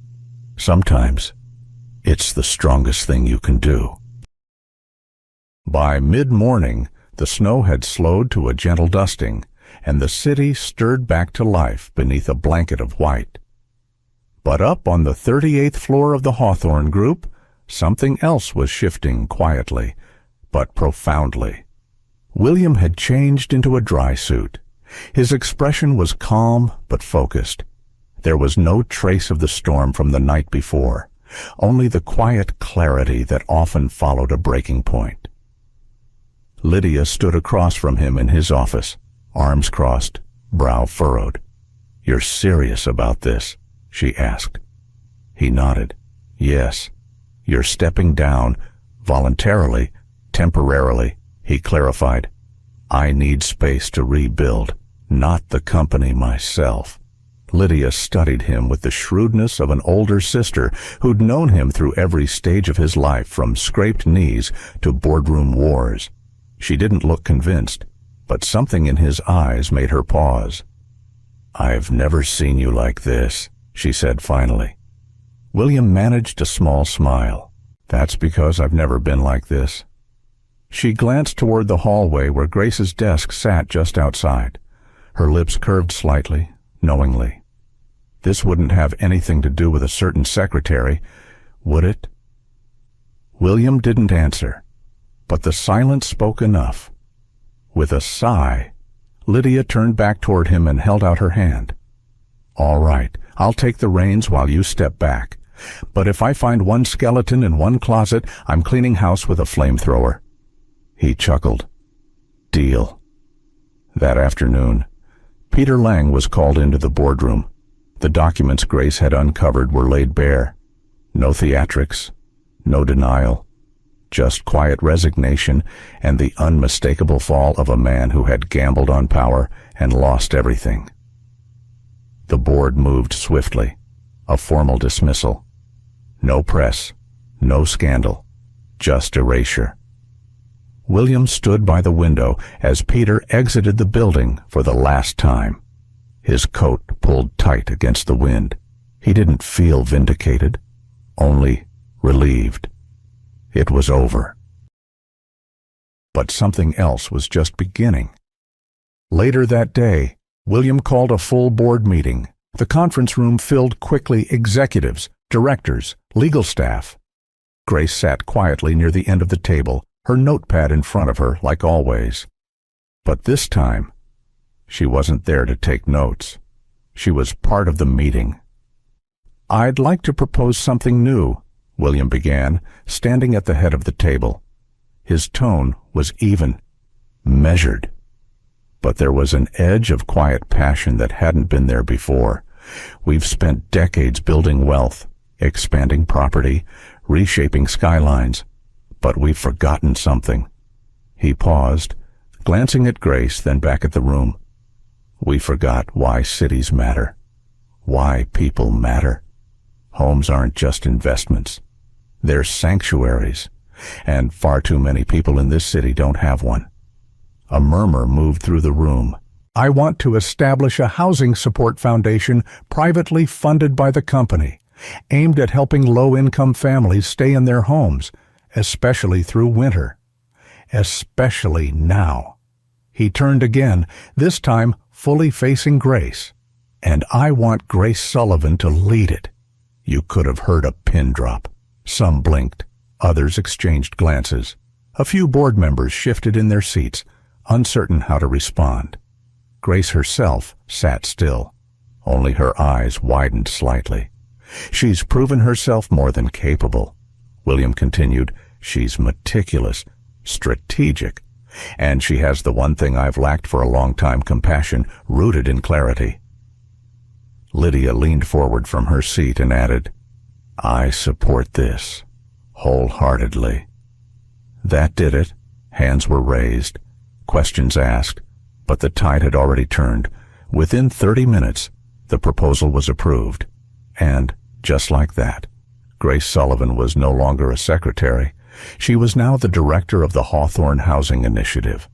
Sometimes, it's the strongest thing you can do. By mid-morning, the snow had slowed to a gentle dusting, and the city stirred back to life beneath a blanket of white. But up on the 38th floor of the Hawthorne Group, something else was shifting quietly, but profoundly. William had changed into a dry suit. His expression was calm but focused. There was no trace of the storm from the night before, only the quiet clarity that often followed a breaking point. Lydia stood across from him in his office, arms crossed, brow furrowed. "You're serious about this?" she asked. He nodded. "Yes. You're stepping down, voluntarily, temporarily," he clarified. "I need space to rebuild, not the company myself." Lydia studied him with the shrewdness of an older sister who'd known him through every stage of his life, from scraped knees to boardroom wars. She didn't look convinced, but something in his eyes made her pause. "I've never seen you like this," she said finally. William managed a small smile. "That's because I've never been like this." She glanced toward the hallway where Grace's desk sat just outside. Her lips curved slightly, knowingly. This wouldn't have anything to do with a certain secretary, would it? William didn't answer, but the silence spoke enough. With a sigh, Lydia turned back toward him and held out her hand. "All right, I'll take the reins while you step back. But if I find one skeleton in one closet, I'm cleaning house with a flamethrower." He chuckled. "Deal." That afternoon, Peter Lang was called into the boardroom. The documents Grace had uncovered were laid bare. No theatrics, no denial, just quiet resignation and the unmistakable fall of a man who had gambled on power and lost everything. The board moved swiftly, a formal dismissal. No press, no scandal, just erasure. William stood by the window as Peter exited the building for the last time. His coat pulled tight against the wind. He didn't feel vindicated, only relieved. It was over. But something else was just beginning. Later that day, William called a full board meeting. The conference room filled quickly: executives, directors, legal staff. Grace sat quietly near the end of the table, her notepad in front of her, like always. But this time, she wasn't there to take notes. She was part of the meeting. "I'd like to propose something new," William began, standing at the head of the table. His tone was even, measured. But there was an edge of quiet passion that hadn't been there before. "We've spent decades building wealth, expanding property, reshaping skylines. But we've forgotten something." He paused, glancing at Grace, then back at the room. "We forgot why cities matter, why people matter. Homes aren't just investments. They're sanctuaries, and far too many people in this city don't have one." A murmur moved through the room. I want to establish a housing support foundation privately funded by the company, aimed at helping low-income families stay in their homes, especially through winter. Especially now. He turned again, this time fully facing Grace. And I want Grace Sullivan to lead it. You could have heard a pin drop. Some blinked. Others exchanged glances. A few board members shifted in their seats, uncertain how to respond. Grace herself sat still. Only her eyes widened slightly. She's proven herself more than capable. William continued, she's meticulous, strategic, and she has the one thing I've lacked for a long time, compassion, rooted in clarity. Lydia leaned forward from her seat and added, I support this, wholeheartedly. That did it. Hands were raised, questions asked, but the tide had already turned. Within 30 minutes, the proposal was approved. And, just like that, Grace Sullivan was no longer a secretary. She was now the director of the Hawthorne Housing Initiative.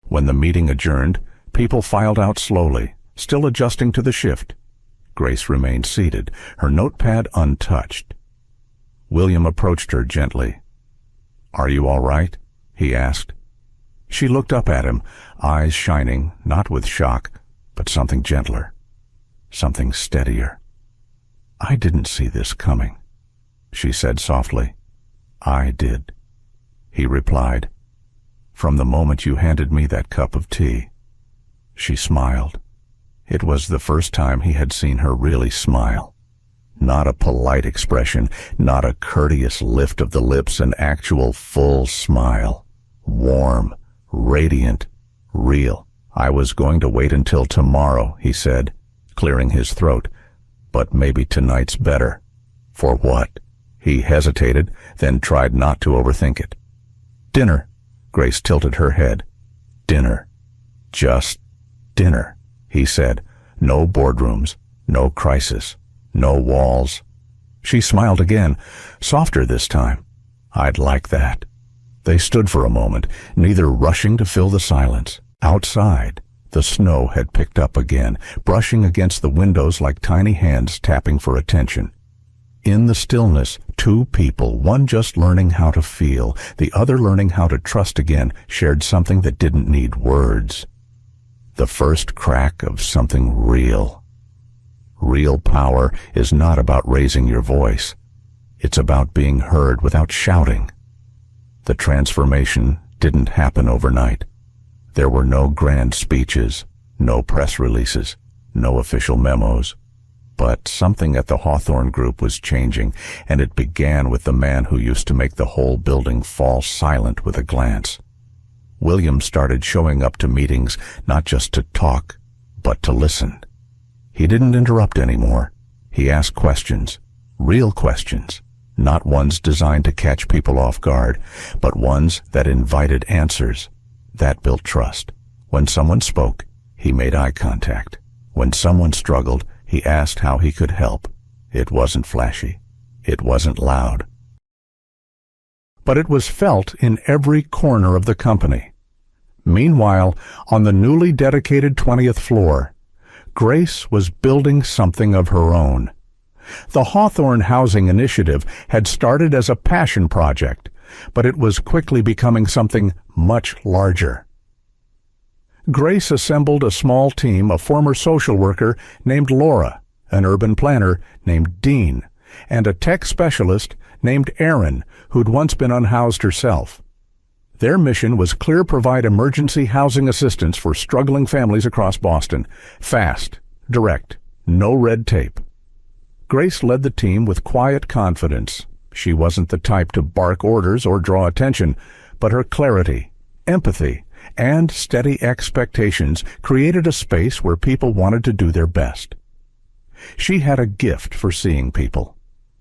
When the meeting adjourned, people filed out slowly, still adjusting to the shift. Grace remained seated, her notepad untouched. William approached her gently. Are you all right? He asked. She looked up at him, eyes shining, not with shock, but something gentler, something steadier. I didn't see this coming, she said softly. I did, he replied. From the moment you handed me that cup of tea. She smiled. It was the first time he had seen her really smile. Not a polite expression, not a courteous lift of the lips, an actual full smile. Warm, radiant, real. I was going to wait until tomorrow, he said, clearing his throat. But maybe tonight's better. For what? He hesitated, then tried not to overthink it. Dinner. Grace tilted her head. Dinner. Just dinner, he said. No boardrooms, no crisis, no walls. She smiled again, softer this time. I'd like that. They stood for a moment, neither rushing to fill the silence. Outside, the snow had picked up again, brushing against the windows like tiny hands tapping for attention. In the stillness, two people, one just learning how to feel, the other learning how to trust again, shared something that didn't need words. The first crack of something real. Real power is not about raising your voice. It's about being heard without shouting. The transformation didn't happen overnight. There were no grand speeches, no press releases, no official memos. But something at the Hawthorne Group was changing, and it began with the man who used to make the whole building fall silent with a glance. William started showing up to meetings, not just to talk, but to listen. He didn't interrupt anymore. He asked questions, real questions, not ones designed to catch people off guard, but ones that invited answers. That built trust. When someone spoke, he made eye contact. When someone struggled, he asked how he could help. It wasn't flashy. It wasn't loud. But it was felt in every corner of the company. Meanwhile, on the newly dedicated 20th floor, Grace was building something of her own. The Hawthorne Housing Initiative had started as a passion project, but it was quickly becoming something much larger. Grace assembled a small team, a former social worker named Laura, an urban planner named Dean, and a tech specialist named Erin, who'd once been unhoused herself. Their mission was clear: provide emergency housing assistance for struggling families across Boston. Fast, direct, no red tape. Grace led the team with quiet confidence. She wasn't the type to bark orders or draw attention, but her clarity, empathy, and steady expectations created a space where people wanted to do their best. She had a gift for seeing people,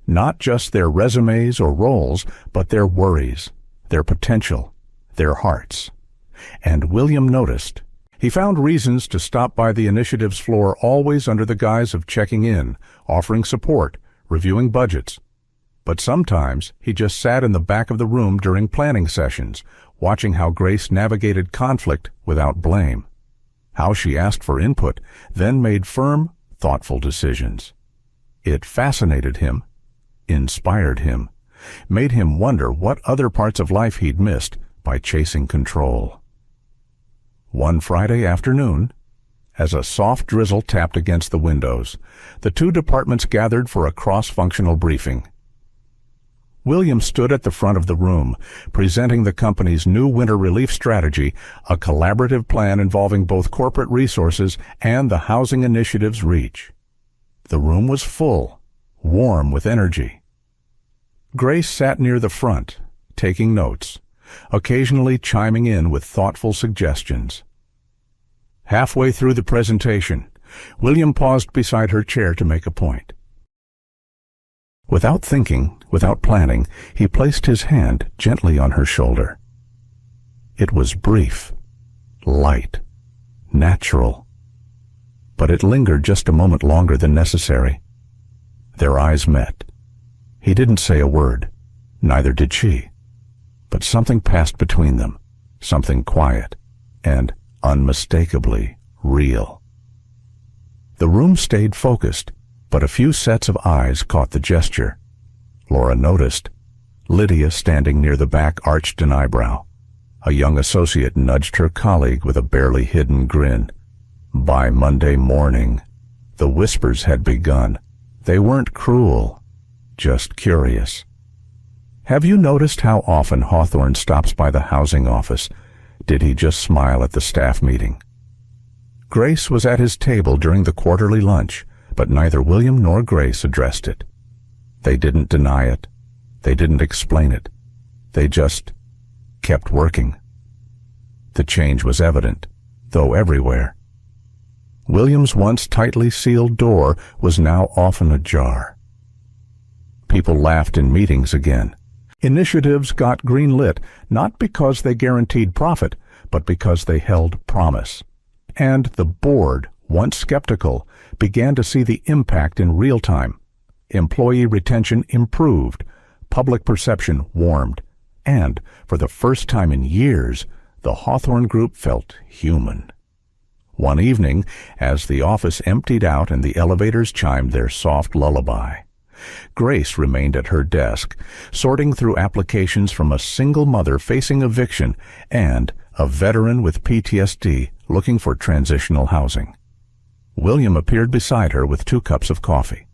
not just their resumes or roles, but their worries, their potential, their hearts. And William noticed. He found reasons to stop by the initiative's floor, always under the guise of checking in, offering support, reviewing budgets. But sometimes he just sat in the back of the room during planning sessions, watching how Grace navigated conflict without blame. how she asked for input, then made firm, thoughtful decisions. It fascinated him, inspired him, made him wonder what other parts of life he'd missed by chasing control. One Friday afternoon, as a soft drizzle tapped against the windows, the two departments gathered for a cross-functional briefing. William stood at the front of the room, presenting the company's new winter relief strategy, a collaborative plan involving both corporate resources and the housing initiative's reach. The room was full, warm with energy. Grace sat near the front, taking notes, occasionally chiming in with thoughtful suggestions. Halfway through the presentation, William paused beside her chair to make a point. Without thinking, without planning, he placed his hand gently on her shoulder. It was brief, light, natural, but it lingered just a moment longer than necessary. Their eyes met. He didn't say a word, neither did she, but something passed between them, something quiet and unmistakably real. The room stayed focused, but a few sets of eyes caught the gesture. Laura noticed. Lydia, standing near the back, arched an eyebrow. A young associate nudged her colleague with a barely hidden grin. By Monday morning, the whispers had begun. They weren't cruel, just curious. Have you noticed how often Hawthorne stops by the housing office? Did he just smile at the staff meeting? Grace was at his table during the quarterly lunch, but neither William nor Grace addressed it. They didn't deny it. They didn't explain it. They just kept working. The change was evident, though everywhere. William's once tightly sealed door was now often ajar. People laughed in meetings again. Initiatives got green-lit, not because they guaranteed profit, but because they held promise. And the board, once skeptical, began to see the impact in real time. Employee retention improved, public perception warmed, and, for the first time in years, the Hawthorne Group felt human. One evening, as the office emptied out and the elevators chimed their soft lullaby, Grace remained at her desk, sorting through applications from a single mother facing eviction and a veteran with PTSD looking for transitional housing. William appeared beside her with 2 cups of coffee.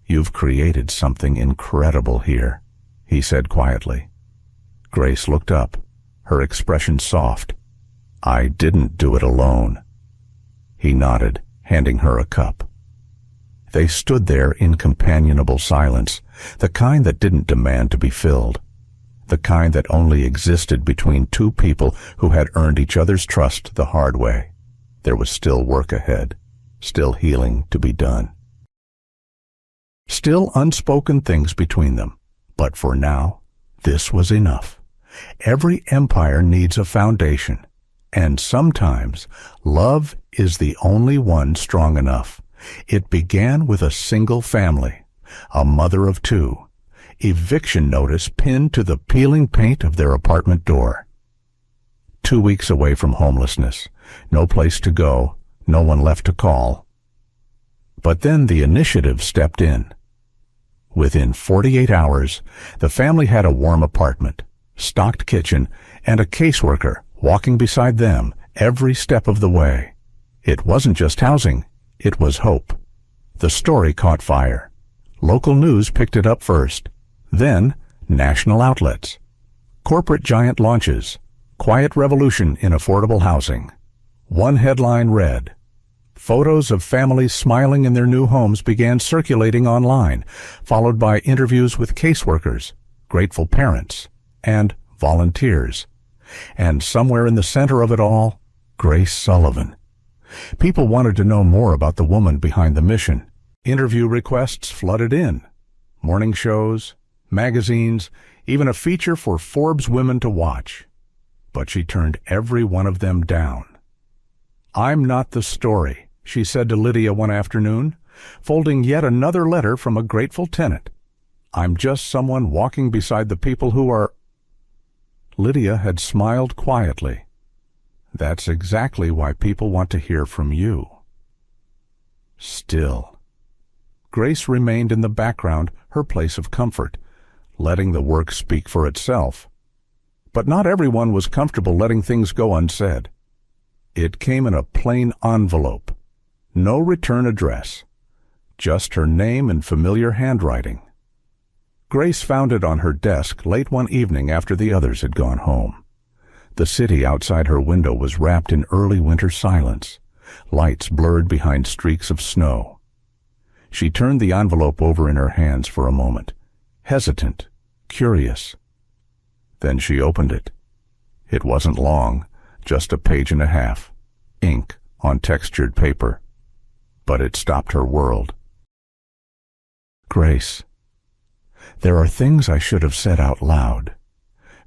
"You've created something incredible here," he said quietly. Grace looked up, her expression soft. "I didn't do it alone." He nodded, handing her a cup. They stood there in companionable silence, the kind that didn't demand to be filled, the kind that only existed between 2 people who had earned each other's trust the hard way. There was still work ahead, still healing to be done. Still unspoken things between them, but for now, this was enough. Every empire needs a foundation, and sometimes love is the only one strong enough. It began with a single family, a mother of 2, eviction notice pinned to the peeling paint of their apartment door. 2 weeks away from homelessness, no place to go, no one left to call. But then the initiative stepped in. Within 48 hours, the family had a warm apartment, stocked kitchen, and a caseworker walking beside them every step of the way. It wasn't just housing, it was hope. The story caught fire. Local news picked it up first. Then, national outlets. Corporate giant launches. Quiet revolution in affordable housing. One headline read, photos of families smiling in their new homes began circulating online, followed by interviews with caseworkers, grateful parents, and volunteers. And somewhere in the center of it all, Grace Sullivan. People wanted to know more about the woman behind the mission. Interview requests flooded in. Morning shows, magazines, even a feature for Forbes women to watch. But she turned every one of them down. "I'm not the story," she said to Lydia one afternoon, folding yet another letter from a grateful tenant. "I'm just someone walking beside the people who are—" Lydia had smiled quietly. That's exactly why people want to hear from you. Still. Grace remained in the background, her place of comfort, letting the work speak for itself. But not everyone was comfortable letting things go unsaid. It came in a plain envelope. No return address. Just her name in familiar handwriting. Grace found it on her desk late one evening after the others had gone home. The city outside her window was wrapped in early winter silence, lights blurred behind streaks of snow. She turned the envelope over in her hands for a moment, hesitant, curious. Then she opened it. It wasn't long, just a page and a half, ink on textured paper. But it stopped her world. Grace, there are things I should have said out loud.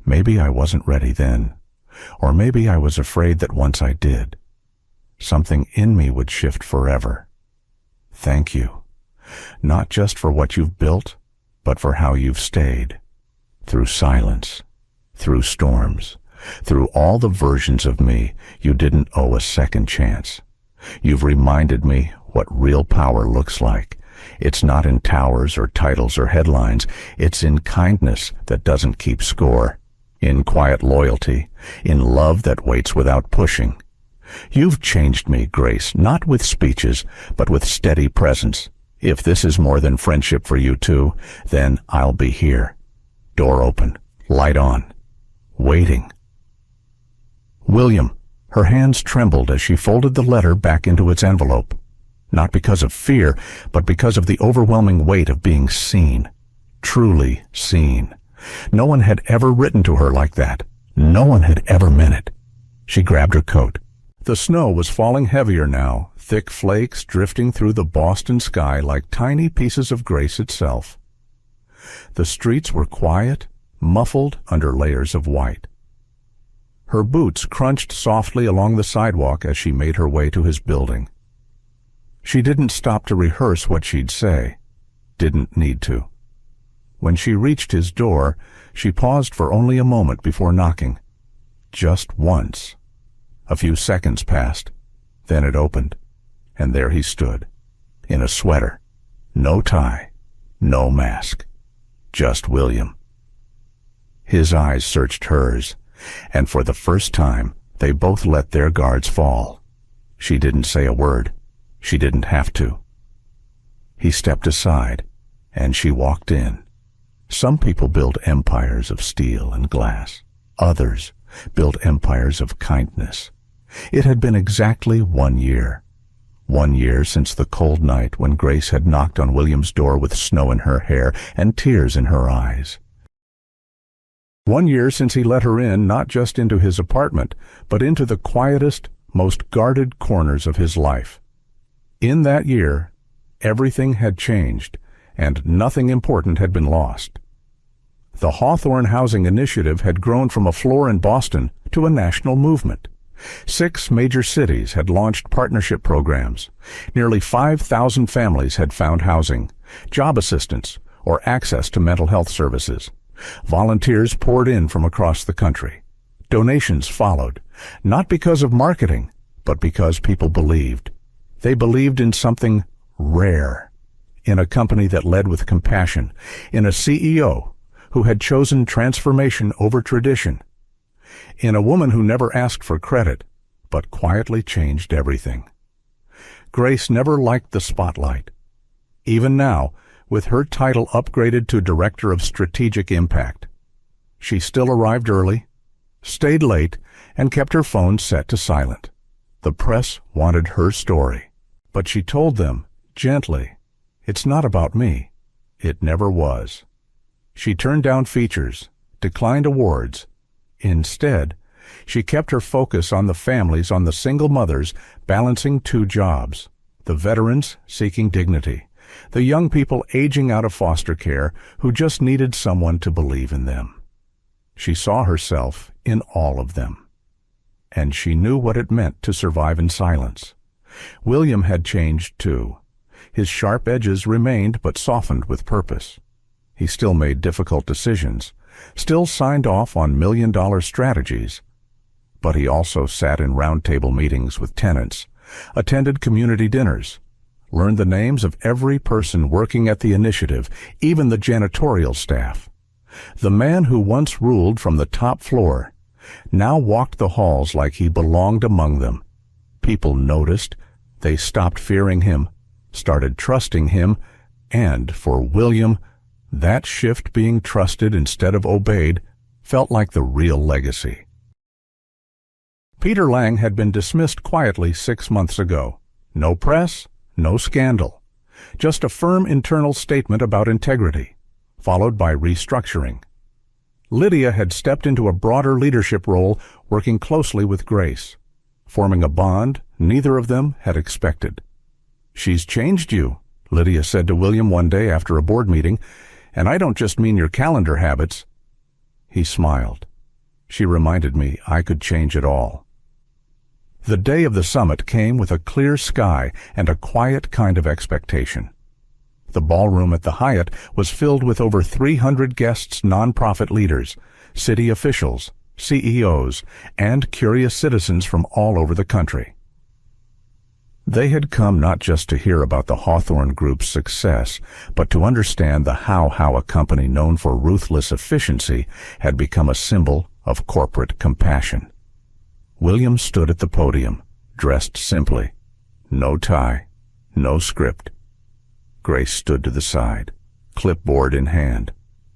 Maybe I wasn't ready then, or maybe I was afraid that once I did, something in me would shift forever. Thank you, not just for what you've built, but for how you've stayed, through silence, through storms, through all the versions of me you didn't owe a second chance. You've reminded me what real power looks like. It's not in towers or titles or headlines. It's in kindness that doesn't keep score, in quiet loyalty, in love that waits without pushing. You've changed me, Grace, not with speeches, but with steady presence. If this is more than friendship for you too, then I'll be here. Door open, light on, waiting. William. Her hands trembled as she folded the letter back into its envelope. Not because of fear, but because of the overwhelming weight of being seen. Truly seen. No one had ever written to her like that. No one had ever meant it. She grabbed her coat. The snow was falling heavier now, thick flakes drifting through the Boston sky like tiny pieces of Grace itself. The streets were quiet, muffled under layers of white. Her boots crunched softly along the sidewalk as she made her way to his building. She didn't stop to rehearse what she'd say. Didn't need to. When she reached his door, she paused for only a moment before knocking. Just once. A few seconds passed. Then it opened, and there he stood, in a sweater. No tie, no mask. Just William. His eyes searched hers, and for the first time, they both let their guards fall. She didn't say a word. She didn't have to. He stepped aside, and she walked in. Some people build empires of steel and glass. Others build empires of kindness. It had been exactly 1 year. 1 year since the cold night when Grace had knocked on William's door with snow in her hair and tears in her eyes. 1 year since he let her in, not just into his apartment, but into the quietest, most guarded corners of his life. In that year, everything had changed, and nothing important had been lost. The Hawthorne Housing Initiative had grown from a floor in Boston to a national movement. 6 major cities had launched partnership programs. Nearly 5,000 families had found housing, job assistance, or access to mental health services. Volunteers poured in from across the country. Donations followed, not because of marketing, but because people believed. They believed in something rare, in a company that led with compassion, in a CEO who had chosen transformation over tradition, in a woman who never asked for credit, but quietly changed everything. Grace never liked the spotlight. Even now, with her title upgraded to Director of Strategic Impact, she still arrived early, stayed late, and kept her phone set to silent. The press wanted her story, but she told them, gently, "It's not about me. It never was." She turned down features, declined awards. Instead, she kept her focus on the families, on the single mothers balancing 2 jobs, the veterans seeking dignity, the young people aging out of foster care who just needed someone to believe in them. She saw herself in all of them. And she knew what it meant to survive in silence. William had changed too. His sharp edges remained but softened with purpose. He still made difficult decisions, still signed off on million-dollar strategies. But he also sat in roundtable meetings with tenants, attended community dinners, learned the names of every person working at the initiative, even the janitorial staff. The man who once ruled from the top floor now walked the halls like he belonged among them. People noticed, they stopped fearing him, started trusting him, and for William, that shift, being trusted instead of obeyed, felt like the real legacy. Peter Lang had been dismissed quietly 6 months ago. No press, no scandal. Just a firm internal statement about integrity, followed by restructuring. Lydia had stepped into a broader leadership role, working closely with Grace, forming a bond neither of them had expected. "She's changed you," Lydia said to William one day after a board meeting, "and I don't just mean your calendar habits." He smiled. "She reminded me I could change it all." The day of the summit came with a clear sky and a quiet kind of expectation. The ballroom at the Hyatt was filled with over 300 guests, nonprofit leaders, city officials, CEOs, and curious citizens from all over the country. They had come not just to hear about the Hawthorne Group's success, but to understand the how a company known for ruthless efficiency had become a symbol of corporate compassion. William stood at the podium, dressed simply. No tie, no script. Grace stood to the side, clipboard in hand,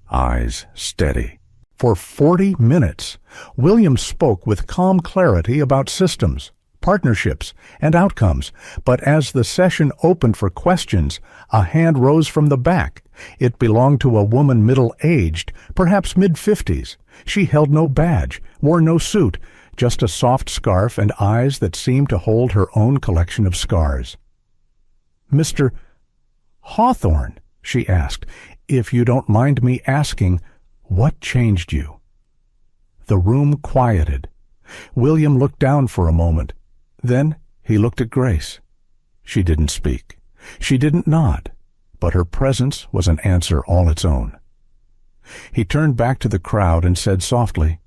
eyes steady. For 40 minutes, William spoke with calm clarity about systems, partnerships, and outcomes, but as the session opened for questions, a hand rose from the back. It belonged to a woman middle-aged, perhaps mid-50s. She held no badge, wore no suit, just a soft scarf and eyes that seemed to hold her own collection of scars. "Mr. Hawthorne," she asked, "if you don't mind me asking, what changed you?" The room quieted. William looked down for a moment. Then he looked at Grace. She didn't speak. She didn't nod, but her presence was an answer all its own. He turned back to the crowd and said softly,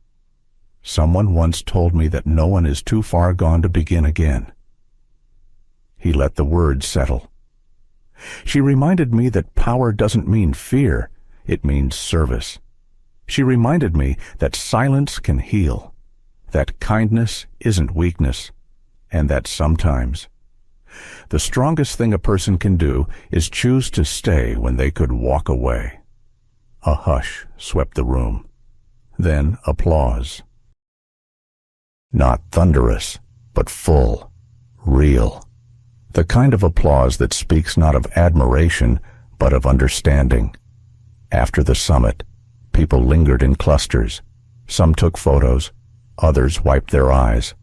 "Someone once told me that no one is too far gone to begin again." He let the words settle. "She reminded me that power doesn't mean fear, it means service. She reminded me that silence can heal, that kindness isn't weakness, and that sometimes the strongest thing a person can do is choose to stay when they could walk away." A hush swept the room. Then applause. Not thunderous, but full, real. The kind of applause that speaks not of admiration, but of understanding. After the summit, people lingered in clusters. Some took photos, others wiped their eyes.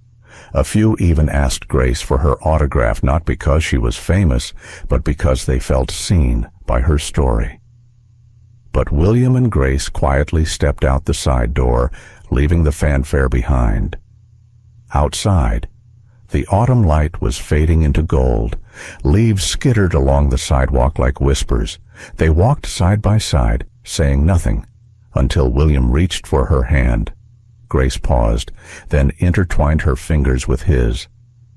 A few even asked Grace for her autograph, not because she was famous, but because they felt seen by her story. But William and Grace quietly stepped out the side door, leaving the fanfare behind. Outside, the autumn light was fading into gold. Leaves skittered along the sidewalk like whispers. They walked side by side, saying nothing, until William reached for her hand. Grace paused, then intertwined her fingers with his.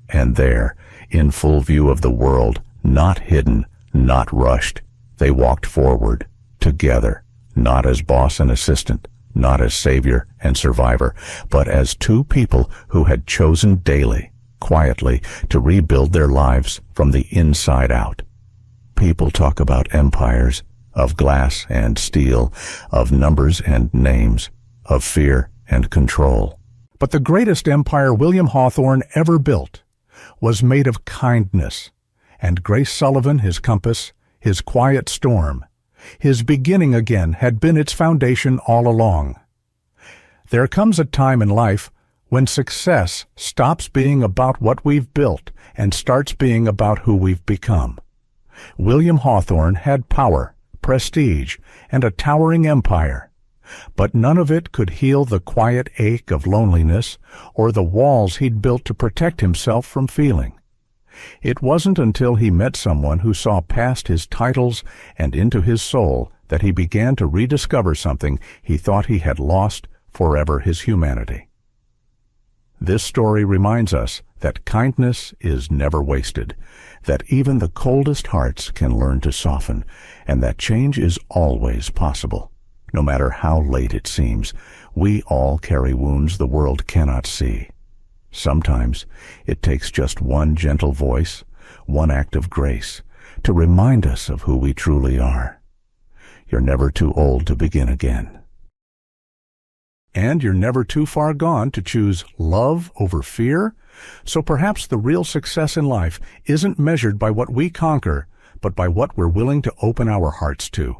And there, in full view of the world, not hidden, not rushed, they walked forward, together, not as boss and assistant, not as savior and survivor, but as two people who had chosen daily, quietly, to rebuild their lives from the inside out. People talk about empires, of glass and steel, of numbers and names, of fear and control. But the greatest empire William Hawthorne ever built was made of kindness, and Grace Sullivan, his compass, his quiet storm, his beginning again, had been its foundation all along. There comes a time in life when success stops being about what we've built and starts being about who we've become. William Hawthorne had power, prestige, and a towering empire, but none of it could heal the quiet ache of loneliness or the walls he'd built to protect himself from feeling. It wasn't until he met someone who saw past his titles and into his soul that he began to rediscover something he thought he had lost forever: his humanity. This story reminds us that kindness is never wasted, that even the coldest hearts can learn to soften, and that change is always possible. No matter how late it seems, we all carry wounds the world cannot see. Sometimes it takes just one gentle voice, one act of grace, to remind us of who we truly are. You're never too old to begin again. And you're never too far gone to choose love over fear. So perhaps the real success in life isn't measured by what we conquer, but by what we're willing to open our hearts to.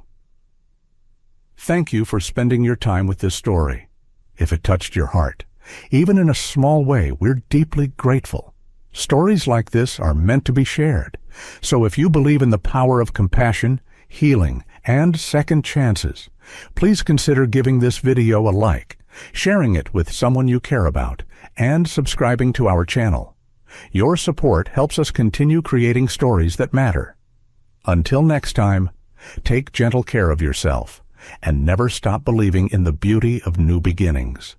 Thank you for spending your time with this story. If it touched your heart, even in a small way, we're deeply grateful. Stories like this are meant to be shared. So if you believe in the power of compassion, healing, and second chances, please consider giving this video a like, sharing it with someone you care about, and subscribing to our channel. Your support helps us continue creating stories that matter. Until next time, take gentle care of yourself, and never stop believing in the beauty of new beginnings.